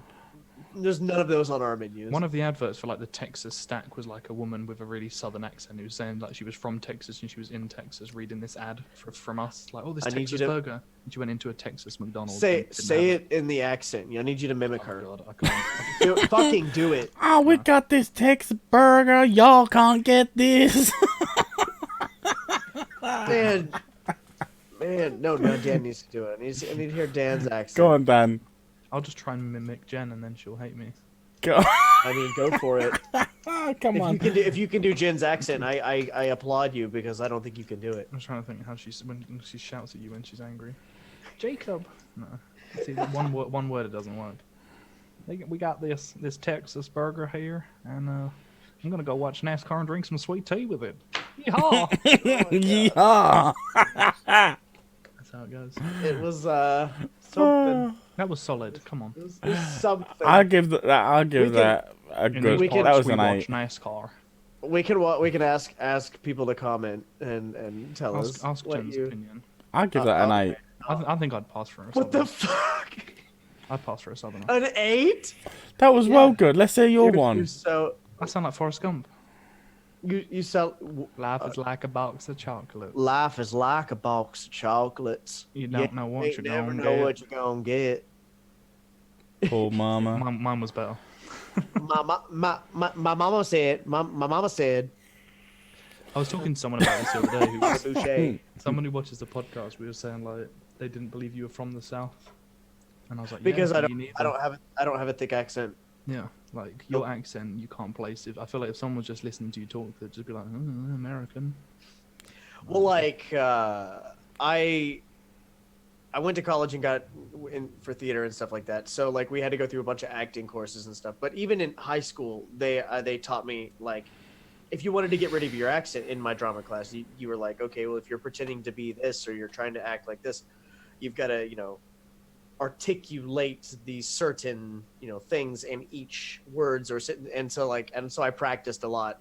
there's none of those on our menus. One of the adverts for like the Texas stack was like a woman with a really southern accent who was saying like she was from Texas and she was in Texas reading this ad from us like, oh, this I need you Texas to- burger, and she went into a Texas McDonald's. say and didn't say have it in the accent. I need you to mimic Oh her. god, I can't. Fucking do it. Oh, we got this Texas burger. Y'all can't get this. Man, no, Dan needs to do it. I need to hear Dan's accent. Go on, Dan. I'll just try and mimic Jen and then she'll hate me. Go. I mean, go for it. Come on. If you can do Jen's accent, I applaud you because I don't think you can do it. I'm trying to think how when she shouts at you when she's angry. Jacob. No. See, one word it doesn't work. We got this Texas burger here, and I'm gonna go watch NASCAR and drink some sweet tea with it. Yeehaw! Yeehaw. That's how it goes. It was something. That was solid. Come on. It was something. I'll give that. I'll give We can- that a In good. we those can- That parts, was we an watch 8. NASCAR. We can ask people to comment and tell us Ask what Jen's you. opinion. I'd give that an Okay. 8. I think I'd pass for a What the southerner. fuck? I'd pass for a southerner. An 8? That was well good. Let's hear your You're one. so I sound like Forrest Gump. you sound. Life is like a box of chocolates. Life is like a box of chocolates. You don't know what ain't you're never gonna know get. what you're gonna get. Poor mama. Mine was better. My mama said. My mama said. I was talking to someone about this the other day. Who was, Touche. someone who watches the podcast. We were saying like they didn't believe you were from the south, and I was like, Because yeah, I you don't have a thick accent. Yeah, like your accent, you can't place it. I feel like if someone was just listening to you talk, they'd just be like, American. Well, like I went to college and got in for theater and stuff like that. So like we had to go through a bunch of acting courses and stuff. But even in high school, they taught me like if you wanted to get rid of your accent in my drama class, you were like, okay, well if you're pretending to be this or you're trying to act like this, you've got to articulate these certain things in each words and so I practiced a lot.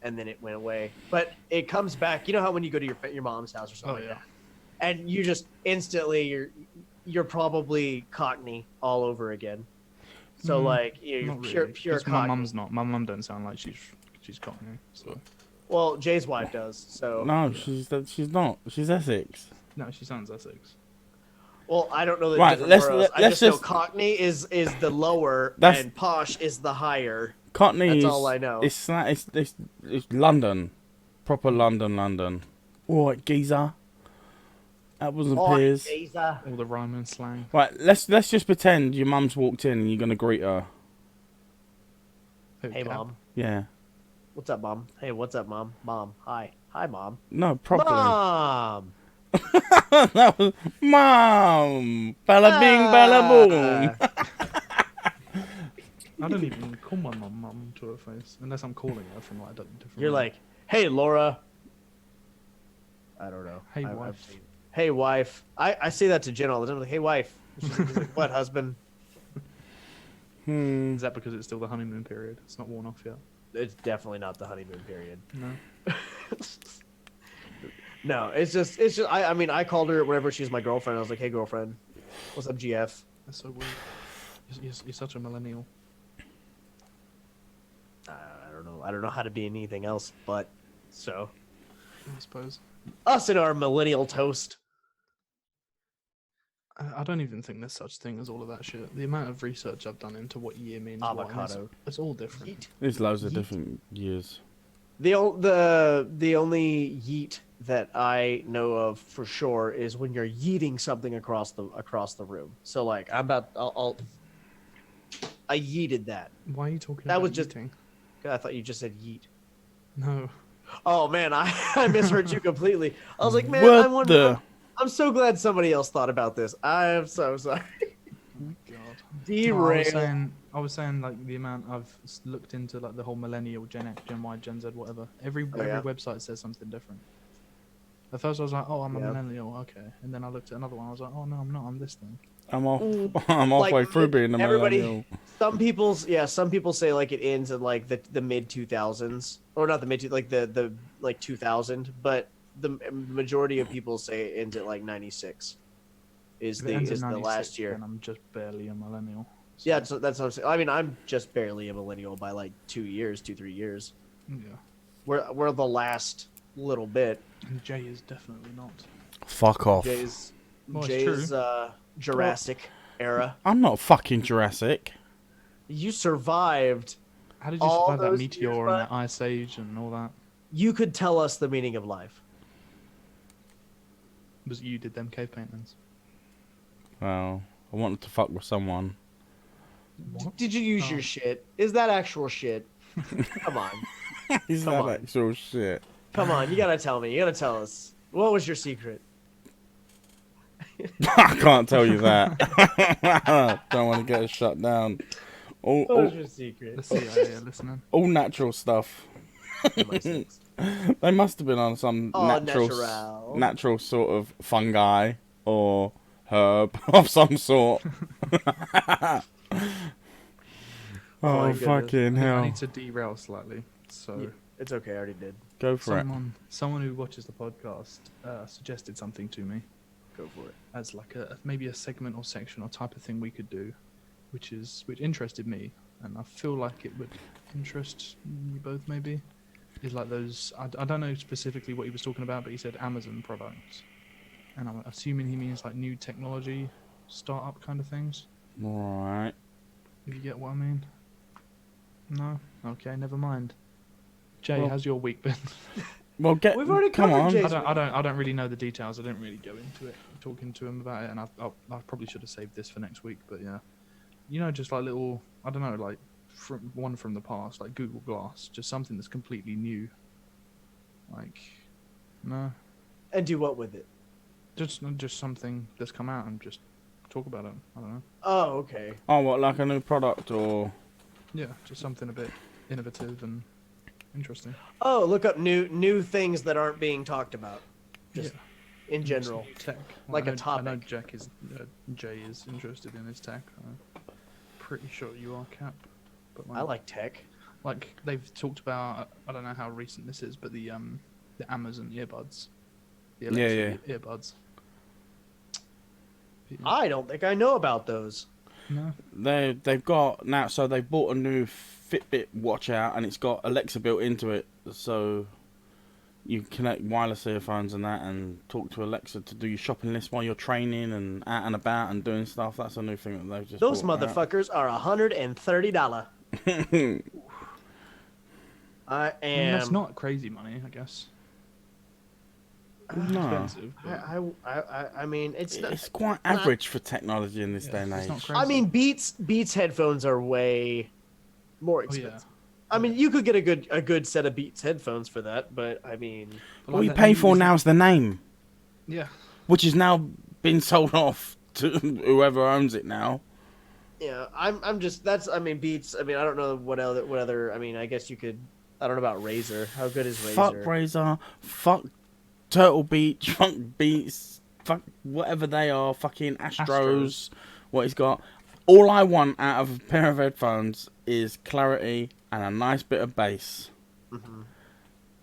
And then it went away, but it comes back. You know how when you go to your mom's house or something like that, and you just instantly you're probably Cockney all over again. So you're Not pure really, pure 'cause Cockney. my mum's not. My mum don't sound like she's Cockney. So Well, Jay's wife does. So No, she's not. She's Essex. no, she sounds Essex. well, I don't know the Right, different let's- boroughs. I let's just know just- Cockney is the lower That's- and posh is the higher. Cockney That's is, all I know. It's London. Proper London. Alright, geezer. Apples and pears. Geezer. All the rhyming slang. Right, let's just pretend your mum's walked in and you're gonna greet her. Hey, Mom. Yeah. What's up, Mom? Hey, what's up, Mom? Mom, hi. Hi, Mom. No, properly. Mom! That was Mom. Bella bing, bella boom. I don't even call my mum to her face unless I'm calling her from like a different. You're room. like, hey, Laura. I don't know. Hey, I've wife. seen- Hey, wife. I say that to Jen all the time. Like, hey, wife. She's like, what, husband? Is that because it's still the honeymoon period? It's not worn off yet. It's definitely not the honeymoon period. No. No, it's just. I mean, I called her whenever she was my girlfriend. I was like, hey, girlfriend. What's up, GF? That's so weird. You're such a millennial. I don't know how to be anything else, but so I suppose. us and our millennial toast. I don't even think there's such thing as all of that shit. The amount of research I've done into what year means Avocado. it's all different. Yeet. There's loads of Yeet. different years. The only yeet that I know of for sure is when you're yeeting something across the room. So like I yeeted that. Why are you talking That about was just- eating? I thought you just said yeet. No. Oh man, I misheard you completely. I was like, man, What I'm so glad somebody else thought about this. I am so sorry. God. Derail. I was saying like the amount I've looked into like the whole millennial, Gen X, Gen Y, Gen Z, whatever. Every yeah. website says something different. At first I was like, oh, I'm a Yeah. millennial, okay. And then I looked at another one. I was like, oh no, I'm not. I'm this thing. I'm halfway Like, through being a everybody- millennial. Some people say like it ends in like the mid 2000s, or not the mid, like the like 2000, but the majority of people say it ends at like 96. Is If it ends at the 96, last year? then I'm just barely a millennial. So, Yeah, that's what I'm saying. I mean, I'm just barely a millennial by like 3 years. yeah. We're the last little bit. And Jay is definitely not. Fuck off. Jay's Well, it's true. Jurassic era. I'm not fucking Jurassic. You survived. How did you all survive that those meteor years, and bud. that ice age and all that? You could tell us the meaning of life. Was you did them cave paintings? Well, I wanted to fuck with someone. What? Did you use Oh. your shit? Is that actual shit? Come on. Is Come that on. actual shit? Come on, you gotta tell me. You gotta tell us. What was your secret? I can't tell you that. Don't want to get us shut down. What was your The secret? CIA are listening. All natural stuff. MI6. They must have been on some Oh, natural natural. sort of fungi or herb of some sort. my Oh, goodness. fucking I hell. need to derail slightly. So It's okay. I already did. Go for it. Someone who watches the podcast suggested something to me Go for it. as like maybe a segment or section or type of thing we could do, which interested me, and I feel like it would interest you both. Maybe is like those. I don't know specifically what he was talking about, but he said Amazon products, and I'm assuming he means like new technology, startup kind of things. Right. If you get what I mean. No. Okay. Never mind. Jay, Well- how's your week been? Well, We've already come covered on. Jay's- I don't really know the details. I didn't really go into it, talking to him about it, and I probably should have saved this for next week. But yeah, just like little, I don't know, like one from the past, like Google Glass, just something that's completely new. Like, no, And do what with it? just something that's come out and just talk about it. I don't know. Oh, okay. Oh, what, like a new product or? Yeah, just something a bit innovative and interesting. Oh, look up new things that aren't being talked about. Just Yeah. in general. Tech, Like a I know topic. Jay is interested in his tech. I'm pretty sure you are, Cap. But I like tech. like they've talked about. I don't know how recent this is, but the Amazon earbuds, the electric earbuds. Yeah. I don't think I know about those. No. They've got now, so they've bought a new Fitbit watch out, and it's got Alexa built into it, so you connect wireless earphones and that, and talk to Alexa to do your shopping list while you're training and out and about and doing stuff. That's a new thing that they've just. Those brought out. motherfuckers are $130. I I mean, am. that's not crazy money, I guess. No, Expensive. But I mean, it's it's quite average for technology in this day and it's age. not crazy. I mean, Beats headphones are way more Oh, expensive. yeah. I mean, you could get a good set of Beats headphones for that, but I mean, But What like you that pay new for is- now is the name, Yeah. which is now been sold off to whoever owns it now. yeah, I'm just that's I mean Beats. I mean, I don't know what other. I mean, I guess you could. I don't know about Razer. How good is Razer? Fuck Razer, fuck Turtle Beach, fuck Beats, fuck whatever they are, fucking Astros, what he's got. All I want out of a pair of headphones is clarity and a nice bit of bass. Mhm.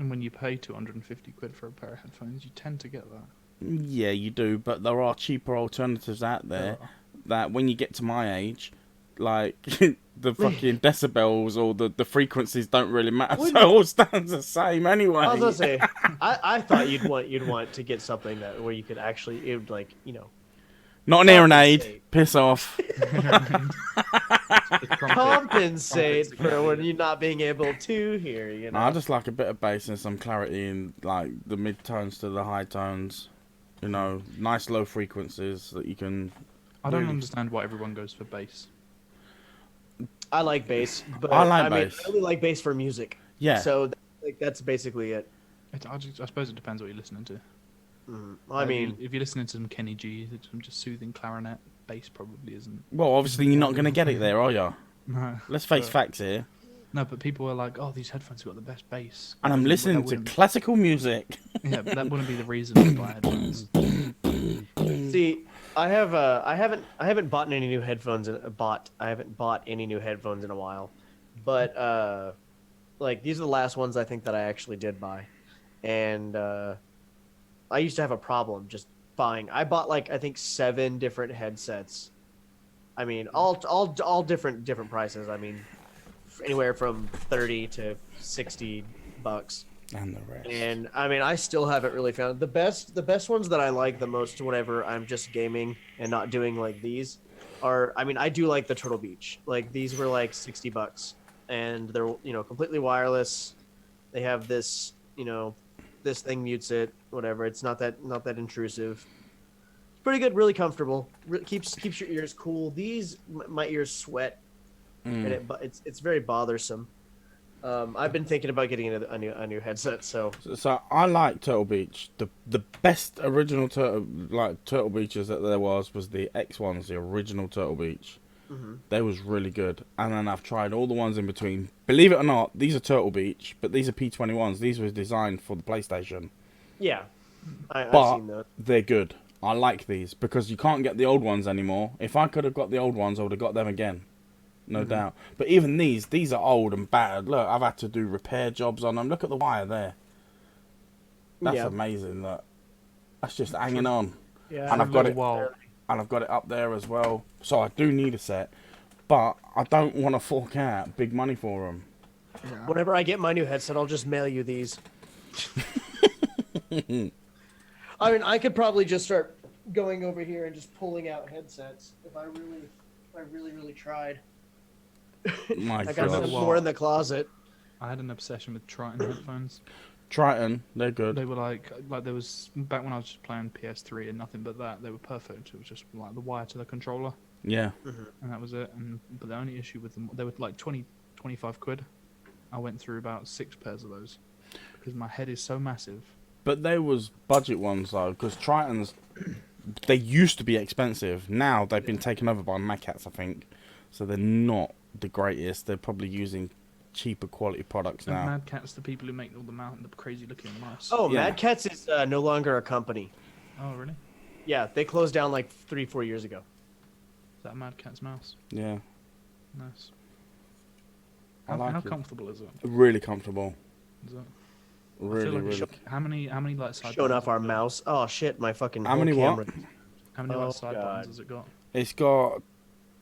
And when you pay 250 quid for a pair of headphones, you tend to get that. Yeah, you do, but there are cheaper alternatives out there that when you get to my age, like the fucking decibels or the frequencies don't really matter, so it all stands the same anyway. I was gonna say, I thought you'd want to get something that where you could actually it would like Not an hearing compensate. aid. Piss off. compensate for when you're not being able to hear. You know. I just like a bit of bass and some clarity in like the mid tones to the high tones. You know, nice low frequencies that you can. I don't Really? understand why everyone goes for bass. I like bass, but I like mean, bass. I only like bass for music. Yeah. So that's basically it. I suppose it depends what you're listening to. I Like, mean, if you're listening to some Kenny G, some just soothing clarinet, bass probably isn't. Well, obviously you're not going to get it there, are you? No. Let's face But- facts here. No, but people are like, "Oh, these headphones have got the best bass." And I'm That listening to wouldn't- classical music. Yeah, but that wouldn't be the reason to buy headphones. see, I haven't bought any new headphones. I haven't bought any new headphones in a while, but like these are the last ones I think that I actually did buy, and I used to have a problem just buying. I bought like I think 7 different headsets. I mean, all different prices. I mean, anywhere from $30 to $60. And the rest. And I mean, I still haven't really found the best ones that I like the most whenever I'm just gaming and not doing like these are. I mean, I do like the Turtle Beach. Like these were like $60, and they're completely wireless. They have this this thing mutes it. Whatever. It's not that intrusive. It's pretty good. Really comfortable. Keeps your ears cool. These my ears sweat, and it's very bothersome. I've been thinking about getting a new headset. So So I like Turtle Beach. The best original Turtle Beaches that there was the X ones, the original Turtle Beach. They was really good. And then I've tried all the ones in between. Believe it or not, these are Turtle Beach, but these are P21s. These were designed for the PlayStation. yeah, I've But seen those. they're good. I like these because you can't get the old ones anymore. If I could have got the old ones, I would have got them again. no doubt. But even these are old and battered. Look, I've had to do repair jobs on them. Look at the wire there. That's amazing. Look, that's just hanging on. Yeah, And I've got it. While And I've got it up there as well. So I do need a set, but I don't want to fork out big money for them. whenever I get my new headset, I'll just mail you these. I mean, I could probably just start going over here and just pulling out headsets if I really tried. My I got some God. more in the closet. I had an obsession with Triton headphones. Triton, they're good. They were like there was back when I was just playing PS3 and nothing but that. They were perfect. It was just like the wire to the controller, Yeah. and that was it. But the only issue with them, they were like 20, 25 quid. I went through about 6 pairs of those because my head is so massive. But they was budget ones though, because Tritons, they used to be expensive. Now they've been taken over by Mad Cats, I think. So they're not the greatest. They're probably using cheaper quality products now. Mad Cat's the people who make all the crazy looking mice. Oh, Yeah. Mad Cats is no longer a company. Oh, really? Yeah, they closed down like 3-4 years ago. Is that a Mad Cat's mouse? Yeah. Nice. I like How it. comfortable is it? Really comfortable. Is it? I Really, feel like really. how many like side Showing buttons off our has it got? mouse. Oh shit, my fucking How whole many what? camera. How many Oh, like side God. buttons has it got? It's got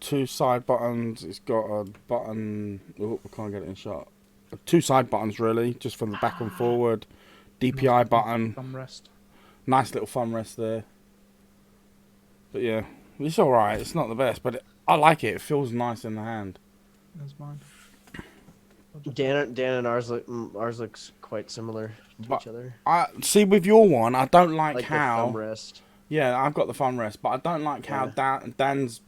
2 side buttons. It's got a button. Oh, I can't get it in shot. 2 side buttons, really, just from the back and forward. DPI button. Thumb rest. Nice little thumb rest there. But yeah, it's alright. It's not the best, but I like it. It feels nice in the hand. That's mine. Dan and ours looks quite similar to But each other. I see with your one. I don't like, Like the how. thumb rest. Yeah, I've got the thumb rest, but I don't like how Dan's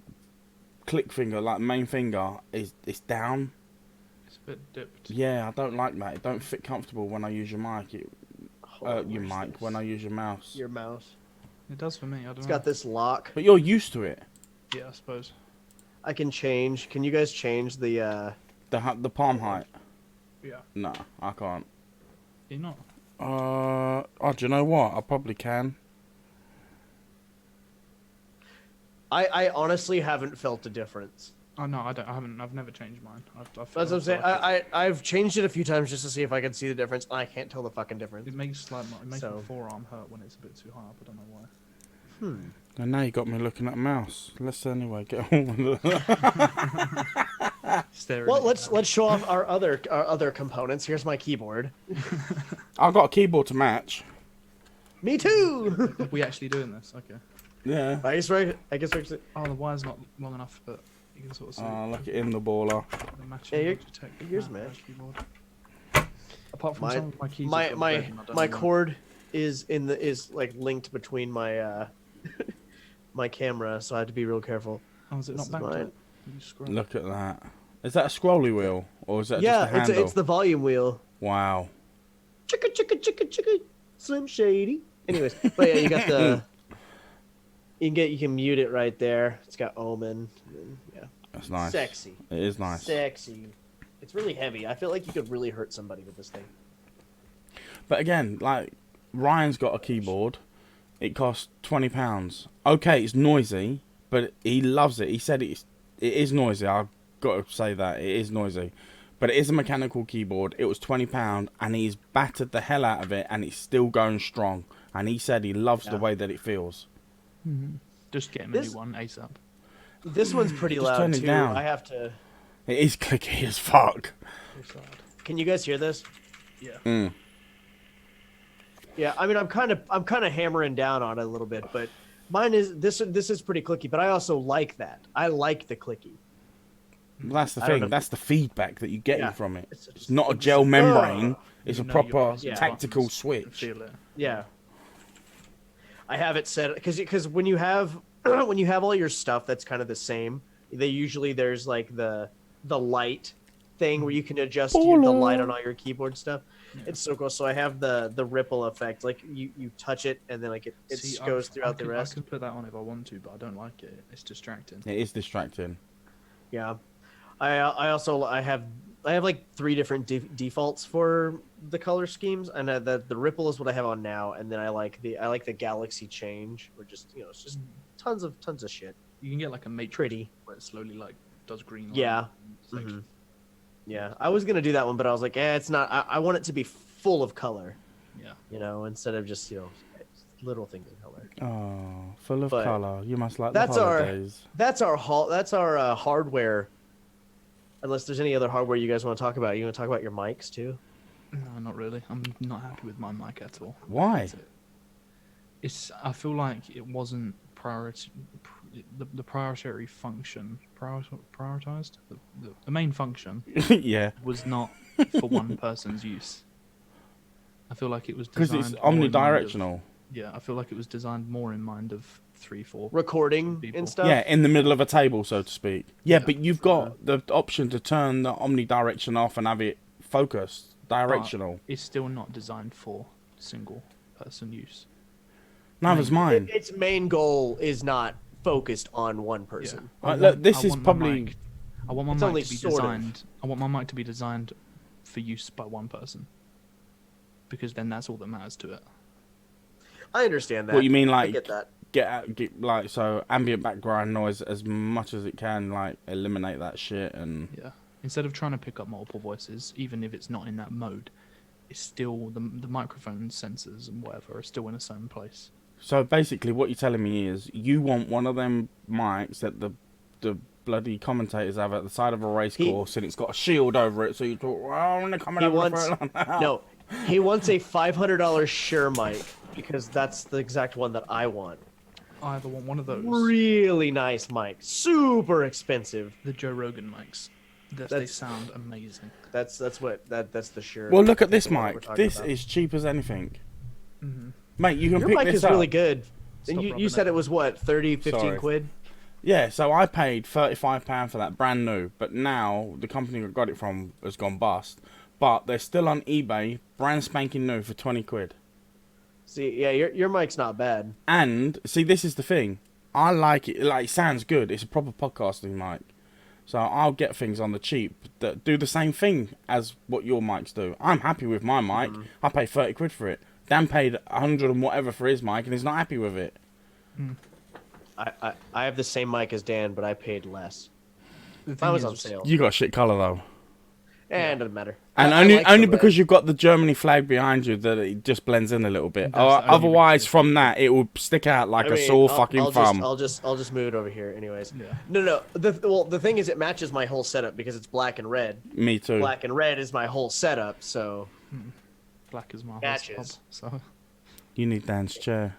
click finger, like main finger, is down. It's a bit dipped. Yeah, I don't like that. It don't fit comfortable when I use your mic. Hold on, Your where's mic this? when I use your mouse. Your mouse. It does for me. I don't It's know. got this lock. But you're used to it. Yeah, I suppose. I can change. Can you guys change the? The palm height. Yeah. No, I can't. You're not. Oh, do you know what? I probably can. I honestly haven't felt a difference. Oh no, I don't. I haven't. I've never changed mine. That's what I'm saying. I've changed it a few times just to see if I can see the difference. And I can't tell the fucking difference. It makes like it makes So- my forearm hurt when it's a bit too high up. I don't know why. And now you got me looking at a mouse. Let's anyway get on with it. Staring Well, at let's show off our other components. Here's my keyboard. I've got a keyboard to match. Me too. Are we actually doing this? Okay. Yeah. I guess we're Oh, the wire's not long enough, but you can sort of see Look at him, the baller. the matching. Yeah, Logitech here's mat match. keyboard. Apart from My some of my keys, my have gone my dead and I don't my know why. cord is like linked between my my camera, so I have to be real careful. Oh, is it This not is back to mine. it? You scroll. Look at that. Is that a scrolly wheel or is that Yeah, just a handle? it's the volume wheel. Wow. Chicka chicka chicka chicka. Slim Shady. Anyways, but yeah, you got the. You can mute it right there. It's got Omen. And, yeah. That's nice. Sexy. It is nice. Sexy. It's really heavy. I feel like you could really hurt somebody with this thing. But again, like Ryan's got a keyboard. It costs £20. Okay, it's noisy, but he loves it. He said it is noisy. I've got to say that it is noisy, but it is a mechanical keyboard. It was £20, and he's battered the hell out of it, and it's still going strong. And he said he loves the way that it feels. Just get him This- a new one ASAP. This one's pretty Just loud turn it too. down. I have to. It is clicky as fuck. Can you guys hear this? Yeah. Mm. Yeah, I mean, I'm kind of hammering down on it a little bit, but mine is this is pretty clicky. But I also like that. I like the clicky. Well, that's the I don't thing. know. That's the feedback that you get Yeah. from it. It's- It's not a it's- gel membrane. It's You a know you're proper pressing tactical buttons and switch. Feel it. Yeah. I have it set because when you have when you have all your stuff that's kind of the same, there's like the light thing where you can adjust the light on all your keyboard stuff. It's so cool. So I have the ripple effect. Like you touch it and then like it See, goes throughout the rest. I can put that on if I want to, but I don't like it. It's distracting. It is distracting. Yeah. I also have like 3 different defaults for the color schemes, and the ripple is what I have on now, and then I like the galaxy change, or just it's just tons of shit. You can get like a matrix Pretty. where it slowly like does green light. Yeah. Yeah, I was gonna do that one, but I was like, it's not. I want it to be full of color. Yeah. You know, instead of just little things of color. Oh, full of But colour. You must like the That's our holidays. that's our hardware. Unless there's any other hardware you guys want to talk about, you want to talk about your mics too? No, not really. I'm not happy with my mic at all. Why? I feel like it wasn't priority. The priority function prioritized. The main function Yeah, was not for one person's use. I feel like it was because designed it's more in mind of- omnidirectional. Yeah, I feel like it was designed more in mind of 3-4 Recording people. and stuff. Yeah, in the middle of a table, so to speak. Yeah, Yeah. but you've got the option to turn the omnidirection off and have it focused, directional. It's still not designed for single person use. Neither's mine. Its main goal is not focused on one person. Look, this I is want my probably. mic- I want my It's mic only to be sort of. designed. I want my mic to be designed for use by one person, because then that's all that matters to it. I understand that. What you mean, I like get that. get like so ambient background noise as much as it can, like eliminate that shit and. Yeah. Instead of trying to pick up multiple voices, even if it's not in that mode, it's still the microphone sensors and whatever are still in a certain place. So basically, what you're telling me is you want one of them mics that the bloody commentators have at the side of a race course, and it's got a shield over it, so you talk. Well, I'm gonna come He over wants for it. no. He wants a $500 Shure mic because that's the exact one that I want. I either want one of those, Really nice mic, super expensive. the Joe Rogan mics. They That's- sound amazing. That's the Shure. Well, look at this one we're mic. talking This about. is cheap as anything. Mm-hmm. Mate, you can Your pick mic this is up. really good. Stop And you rubbing said it. it was what, 30, 15 Sorry. quid? Yeah, so I paid £35 for that brand new, but now the company I got it from has gone bust. But they're still on eBay, brand spanking new for 20 quid. See, yeah, your mic's not bad. And see, this is the thing. I like it. Like, it sounds good. It's a proper podcasting mic. So I'll get things on the cheap that do the same thing as what your mics do. I'm happy with my mic. I paid 30 quid for it. Dan paid 100 and whatever for his mic, and he's not happy with it. I have the same mic as Dan, but I paid less. The Mine thing was on is, sale. You got shit colour though, And it doesn't matter. and I only like the only red. because you've got the Germany flag behind you that it just blends in a little bit. That's the only Otherwise, reason. from that, it will stick out like I a mean, sore I'll- fucking I'll thumb. I'll just move it over here, anyways. Yeah. No. The thing is, it matches my whole setup because it's black and red. Me too. Black and red is my whole setup, so Black is my Matches. hotspot, so You need Dan's chair.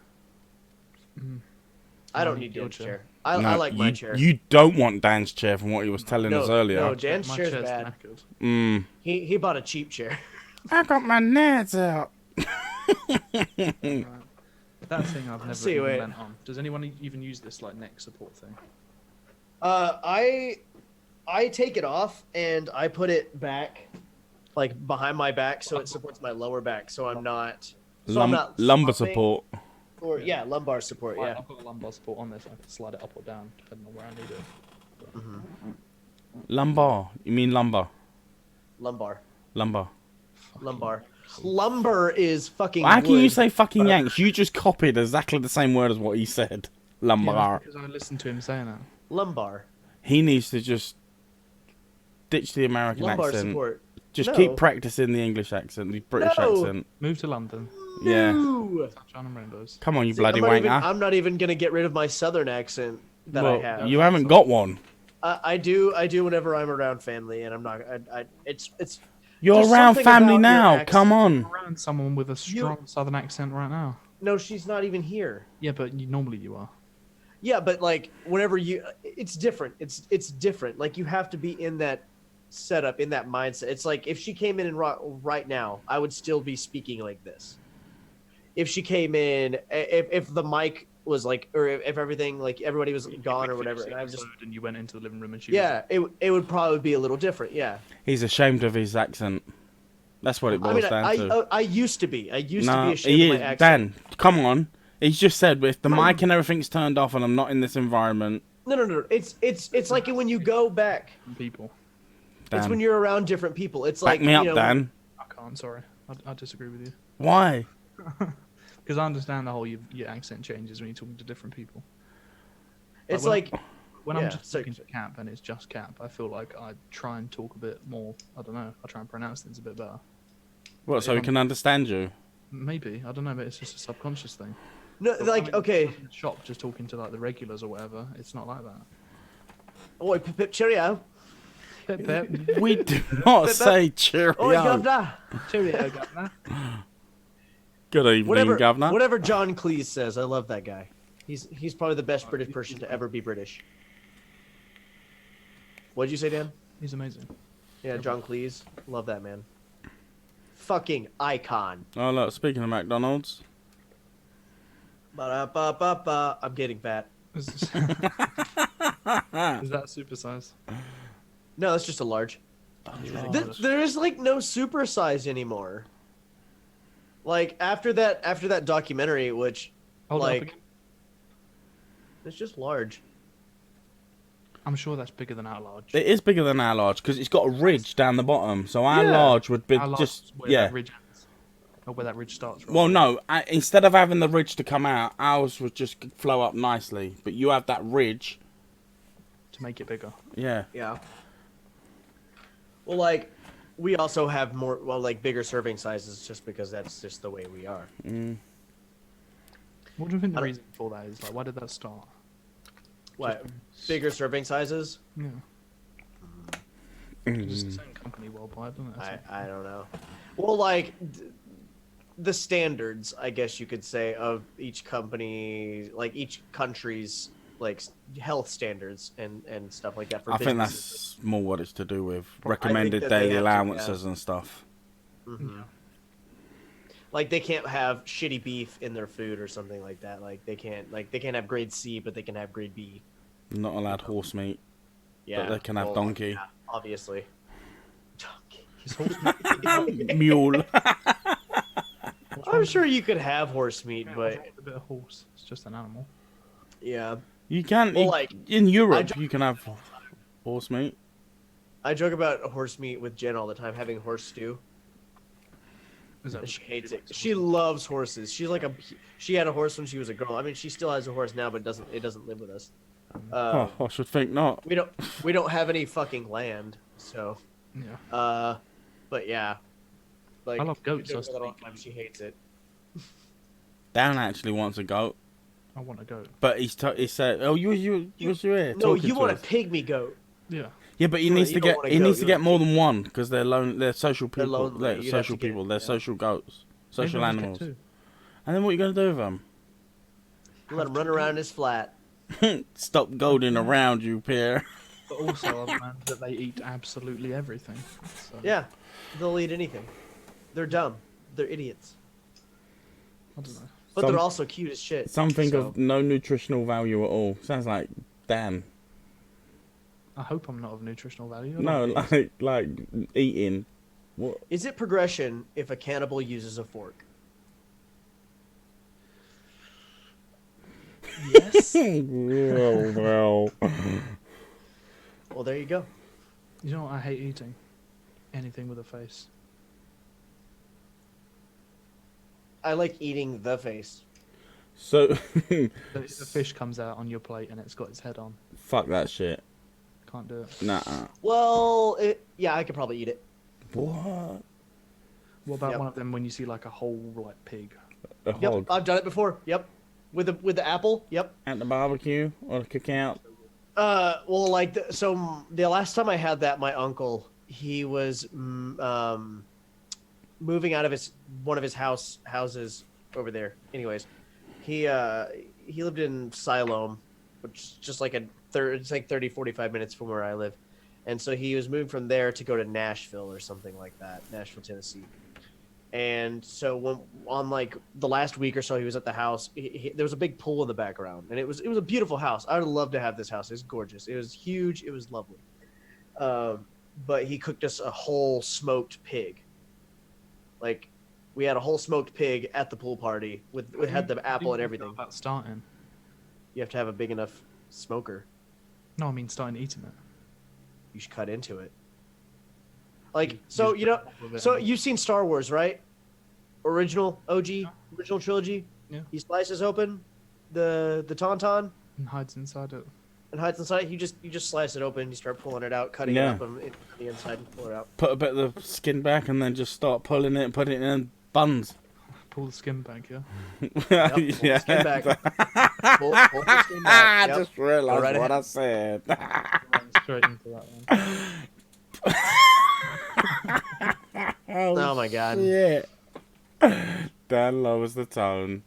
I don't I need need your Dan's chair. chair. I No, like my chair. You don't want Dan's chair from what he was telling No, us earlier. no, Dan's my chair's chair's bad. knackered. He bought a cheap chair. I got my nails out. Right. That thing I've never See, even wait. went on. Does anyone even use this like neck support thing? I take it off and I put it back, like behind my back, so it supports my lower back. So I'm not. So I'm not Lumbar slumping, support. Or yeah, lumbar support. Right, Yeah. I've got a lumbar support on this. I can slide it up or down depending on where I need it. Lumbar. You mean lumbar? Lumbar. Lumbar. Lumber is fucking. How can you wood. say fucking Yanks? You just copied exactly the same word as what he said. Lumbar. Because I listened to him saying that. lumbar? He needs to just ditch the American Lumbar accent. support. Just No. keep practicing the English accent, the British No. accent. Move to London. Yeah. Ooh. Sunshine and rainbows. Come on, you See, bloody wanker. I'm not even gonna get rid of my southern accent that Well, I have. you haven't got one. I do whenever I'm around family, and I'm not. It's. You're There's around something family about your now. accent. Come on. Around someone with a strong southern accent right now. No, she's not even here. Yeah, but normally you are. Yeah, but like whenever it's different. It's different. Like you have to be in that setup, in that mindset. It's like if she came in and right now, I would still be speaking like this. If she came in, if the mic was like, or if everything, like everybody was gone or whatever, and I was just, And you went into the living room and she yeah, it would probably be a little different. Yeah. He's ashamed of his accent. That's what it I boils mean, down to. I used to be. I used to No, be ashamed he of is. my accent. Dan, come on. He's just said if the mic and everything's turned off and I'm not in this environment. No. It's like when you go back. people. Dan, It's when you're around different people. It's back like me up, you know, Dan. I can't, sorry. I disagree with you. Why? Because I understand the whole your accent changes when you're talking to different people. It's when- like when yeah, I'm just so- talking to Cap and it's just Cap, I feel like I try and talk a bit more. I don't know. I try and pronounce things a bit better. What? So he can understand you? Maybe, I don't know, but it's just a subconscious thing. No, But like, okay. when I'm in the shop just talking to like the regulars or whatever, it's not like that. Oi, pip, pip, cheerio. Pep, pep. We do not Pip, say cheerio. Oi, governor. Cheerio, governor. Good evening, governor. Whatever John Cleese says, I love that guy. He's probably the best British person to ever be British. What'd you say, Dan? He's amazing. Yeah, John Cleese. Love that man. Fucking icon. Oh look, speaking of McDonald's, Ba-da-ba-ba-ba. I'm getting fat. Is that supersize? No, that's just a large. There is like no supersize anymore. Like after that documentary, which Hold it up like again. it's just large. I'm sure that's bigger than our large. it is bigger than our large because it's got a ridge down the bottom. So our Yeah. large would be Our large just is where yeah. that ridge ends. Or where that ridge starts. Right? Well, no. Instead of having the ridge to come out, ours would just flow up nicely. But you have that ridge. To make it bigger. Yeah. Yeah. Well, like we also have like bigger serving sizes just because that's just the way we are. Mm. What do you think the I don't- reason for that is? Like, why did that start? What? Bigger serving sizes? Yeah. It's the same company worldwide, isn't it? I don't know. Well, like the standards, I guess you could say, of each company, like each country's like health standards and stuff like that. For I think businesses. that's more what it's to do with think recommended that they daily have to, allowances and stuff. Mhm. Like they can't have shitty beef in their food or something like that. Like they can't have grade C, but they can have grade B. Not allowed horse meat, Yeah, but they can have well, donkey, yeah, obviously. Donkey. mule. I'm sure you could have horse meat, Yeah, but a bit of horse. It's just an animal. yeah. You can. Well, like, in Europe, I you can have horse meat. I joke about horse meat with Jen all the time, having horse stew. Is that She hates it. She loves horses. She had a horse when she was a girl. I mean, she still has a horse now, but it doesn't live with us. Oh, I should think not. We don't have any fucking land, so. Yeah. But yeah. Like I love goats, we joke I about it all speak. the time, she hates it. Dan actually wants a goat, I want a goat. but he said, "Oh, you here No, talking you to want a us." pygmy goat. Yeah. Yeah, but he you needs to don't get want a he goat, needs to you get want- more than one because they're they're social They're people. lonely. They're You'd have social to get- people. They're yeah. social goats, social Maybe I'll just animals. get two. And then what are you gonna do with them? Let him run around his flat. Stop goading around, you pair. But also, I've learned that they eat absolutely everything. So, Yeah, they'll eat anything. They're dumb. They're idiots. I don't know. But Some- they're also cute as shit. Something so. of no nutritional value at all. Sounds like Dan. I hope I'm not of nutritional value. I No, don't think like eating. What? Is it progression if a cannibal uses a fork? Yes. Oh, well. Well, there you go. You know what? I hate eating anything with a face. I like eating the face. So, The fish comes out on your plate and it's got its head on. fuck that shit. Can't do it. Nah. Well, yeah, I could probably eat it. What? What about Yep. one of them when you see like a whole like pig? A Yep, hog I've done it before. Yep, with the apple. Yep. at the barbecue or the cookout? Well, like so the last time I had that, my uncle he was moving out of one of his houses over there. Anyways, he lived in Siloam, which is just like it's like 30-45 minutes from where I live. And so he was moving from there to go to Nashville or something like that, Nashville, Tennessee. And so when on like the last week or so, he was at the house. There was a big pool in the background, and it was a beautiful house. I would love to have this house. It's gorgeous. It was huge. It was lovely. But he cooked us a whole smoked pig. Like we had a whole smoked pig at the pool party. We had the apple and everything. About starting. You have to have a big enough smoker. No, I mean starting eating it. You should cut into it. Like so, you know. With it So and- you've seen Star Wars, right? Original OG, original trilogy. Yeah. He slices open the tauntaun, and hides inside it. and hides inside. You just slice it open. You start pulling it out, cutting it up on the inside, and pull it out. Put a bit of the skin back, and then just start pulling it and putting it in buns. Pull the skin back, yeah. Yep, pull the skin back. Pull the skin back. I Yep. just realised right what ahead. I said. Straight into that one. Oh my god. Yeah. Dan lowers the tone.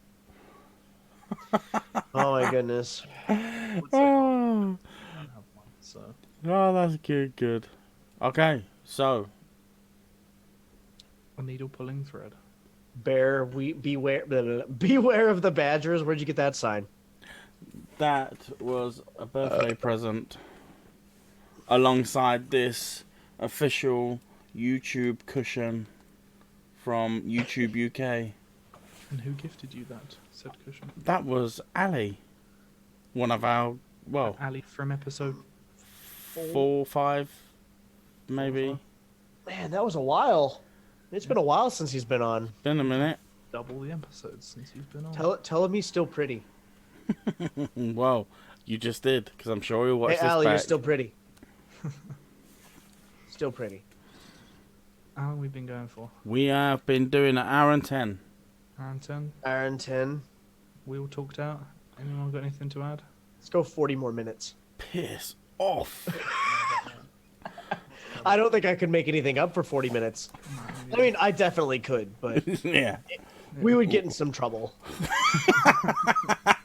Oh my goodness. Oh, I don't have one, so oh, that's good. Okay, so a needle pulling thread. Beware of the badgers. Where'd you get that sign? that was a birthday present alongside this official YouTube cushion from YouTube UK. And who gifted you that said cushion? That was Ali. One of our, well, Ali from episode 4, 5, maybe. Man, that was a while. It's been a while since he's been on. Been a minute. double the episodes since you've been on. Tell him he's still pretty. Well, you just did, because I'm sure he'll watch Hey, this Allie, back. you're still pretty. Still pretty. How long have we been going for? We have been doing an hour and 10. Hour and 10? Iron 10. We all talked out. Anyone got anything to add? Let's go 40 more minutes. Piss off. I don't think I could make anything up for 40 minutes. I mean, I definitely could, but Yeah. we would get in some trouble.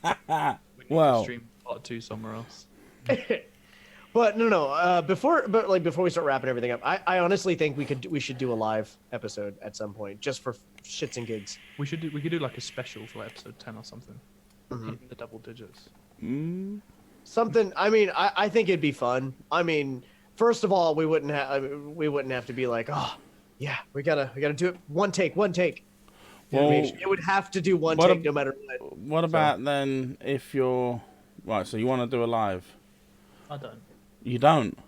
We need Well. to stream part 2 somewhere else. But no. Before we start wrapping everything up, I honestly think we should do a live episode at some point, just for shits and gigs. We could do like a special for like episode 10 or something. Mm-hmm. Hitting the double digits. Something. I mean, I think it'd be fun. I mean, first of all, we wouldn't have to be like, oh, yeah, we gotta do it one take. You know what I mean? Well, It would have to do one what take ab- no matter what. What about then if you're... Right, so you want to do a live? I don't. You don't?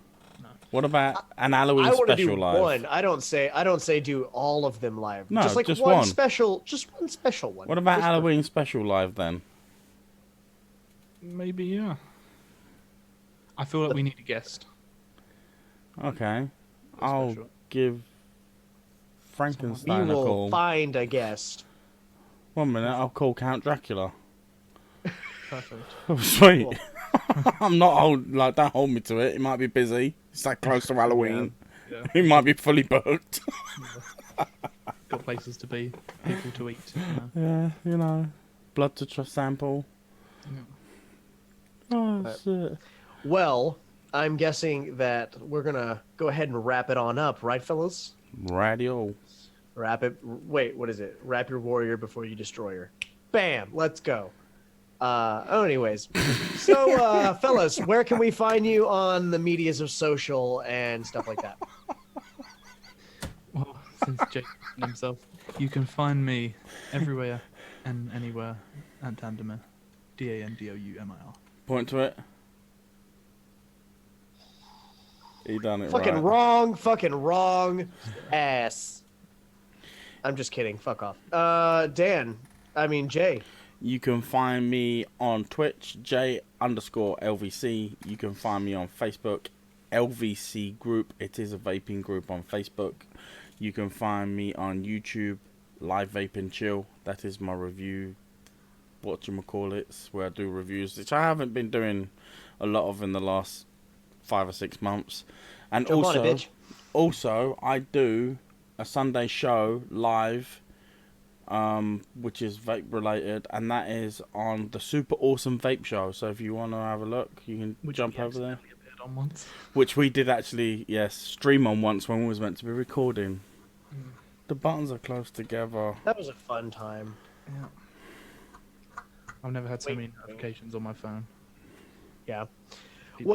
No. What about an Halloween I want to special do live? one. I don't say do all of them live. No, just like just one one. special, just one special one. What about Just Halloween special live then? Maybe, yeah. I feel like we need a guest. Okay. for a I'll special. give We Frankenstein a will call. find a guest. 1 minute, I'll call Count Dracula. Perfect. Oh, sweet. Cool. I'm not don't hold me to it. It might be busy. It's like close to Halloween. Yeah. It might be fully booked. Got places to be, people to eat. Yeah, you know. Blood to sample. Yeah. Oh, shit. Well, I'm guessing that we're gonna go ahead and wrap it on up, right, fellas? Radio. Wrap it. Wait, what is it? Wrap your warrior before you destroy her. Bam. Let's go. Anyways, so fellas, where can we find you on the medias of social and stuff like that? Well, since Jake mentioned himself, you can find me everywhere and anywhere at Dandoumir. Dandoumir. Point to it. He done it Fucking right. fucking wrong, ass. I'm just kidding. Fuck off. Jay. You can find me on Twitch, J_LVC. You can find me on Facebook, LVC Group. It is a vaping group on Facebook. You can find me on YouTube, Live Vape and Chill. That is my review, whatchamacallits, where I do reviews, which I haven't been doing a lot of in the last 5 or 6 months. And Jump on it, bitch. also, I do a Sunday show live, which is vape related, and that is on the Super Awesome Vape Show. So if you want to have a look, you can jump over there. Appeared on once. Which we did actually, yes, stream on once when we was meant to be recording. The buttons are close together. That was a fun time. Yeah. I've never had so many notifications on my phone. Yeah. People-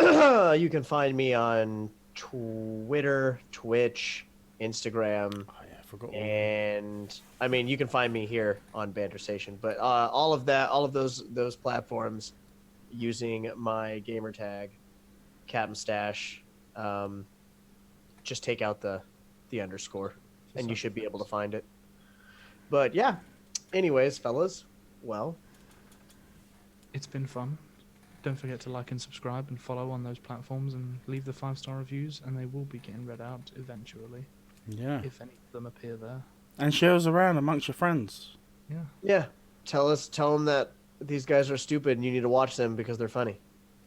Well, you can find me on Twitter, Twitch, Instagram, Oh yeah, I forgot. and I mean you can find me here on Bantersation. But all of those platforms, using my gamer tag, Captain Stash, just take out the underscore, and you should be able to find it. But yeah. Anyways, fellas, well, It's been fun. Don't forget to like and subscribe and follow on those platforms and leave the 5-star reviews, and they will be getting read out eventually. Yeah. If any of them appear there. And share us around amongst your friends. Yeah. Yeah. Tell them that these guys are stupid and you need to watch them because they're funny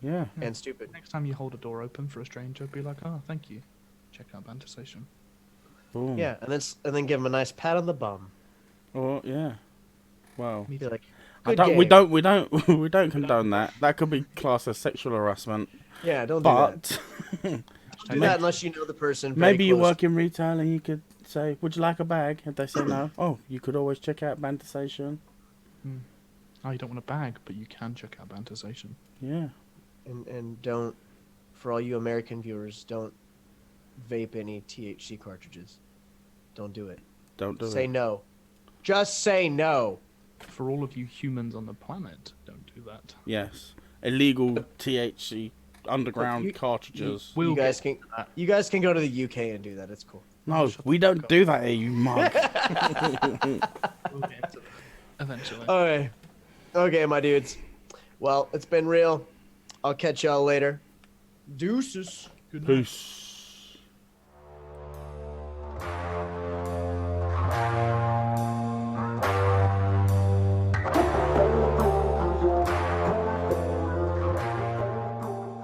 Yeah. and stupid. Next time you hold a door open for a stranger, be like, "Oh, thank you. Check out Bantersation." Boom. Yeah, and then give them a nice pat on the bum. Or yeah. Well, Me Be too. like, we "Good game." don't we don't condone that. That could be classed as sexual harassment. Yeah, don't do that. But Do that unless you know the person. Very maybe you close. work in retail and you could say, "Would you like a bag?" If they say no, oh, you could always check out Bantersation. Oh, you don't want a bag, but you can check out Bantersation. Yeah. And don't, for all you American viewers, don't vape any THC cartridges. Don't do it. Don't do Say it. no. Just say no. For all of you humans on the planet, don't do that. Yes. Illegal THC underground You- cartridges. We'll you guys get can go to the UK and do that. It's cool. No, shut we the don't fuck do that here, you mug. We'll get into that eventually. Okay. Okay, my dudes. Well, it's been real. I'll catch y'all later. Deuces. Good night. Peace.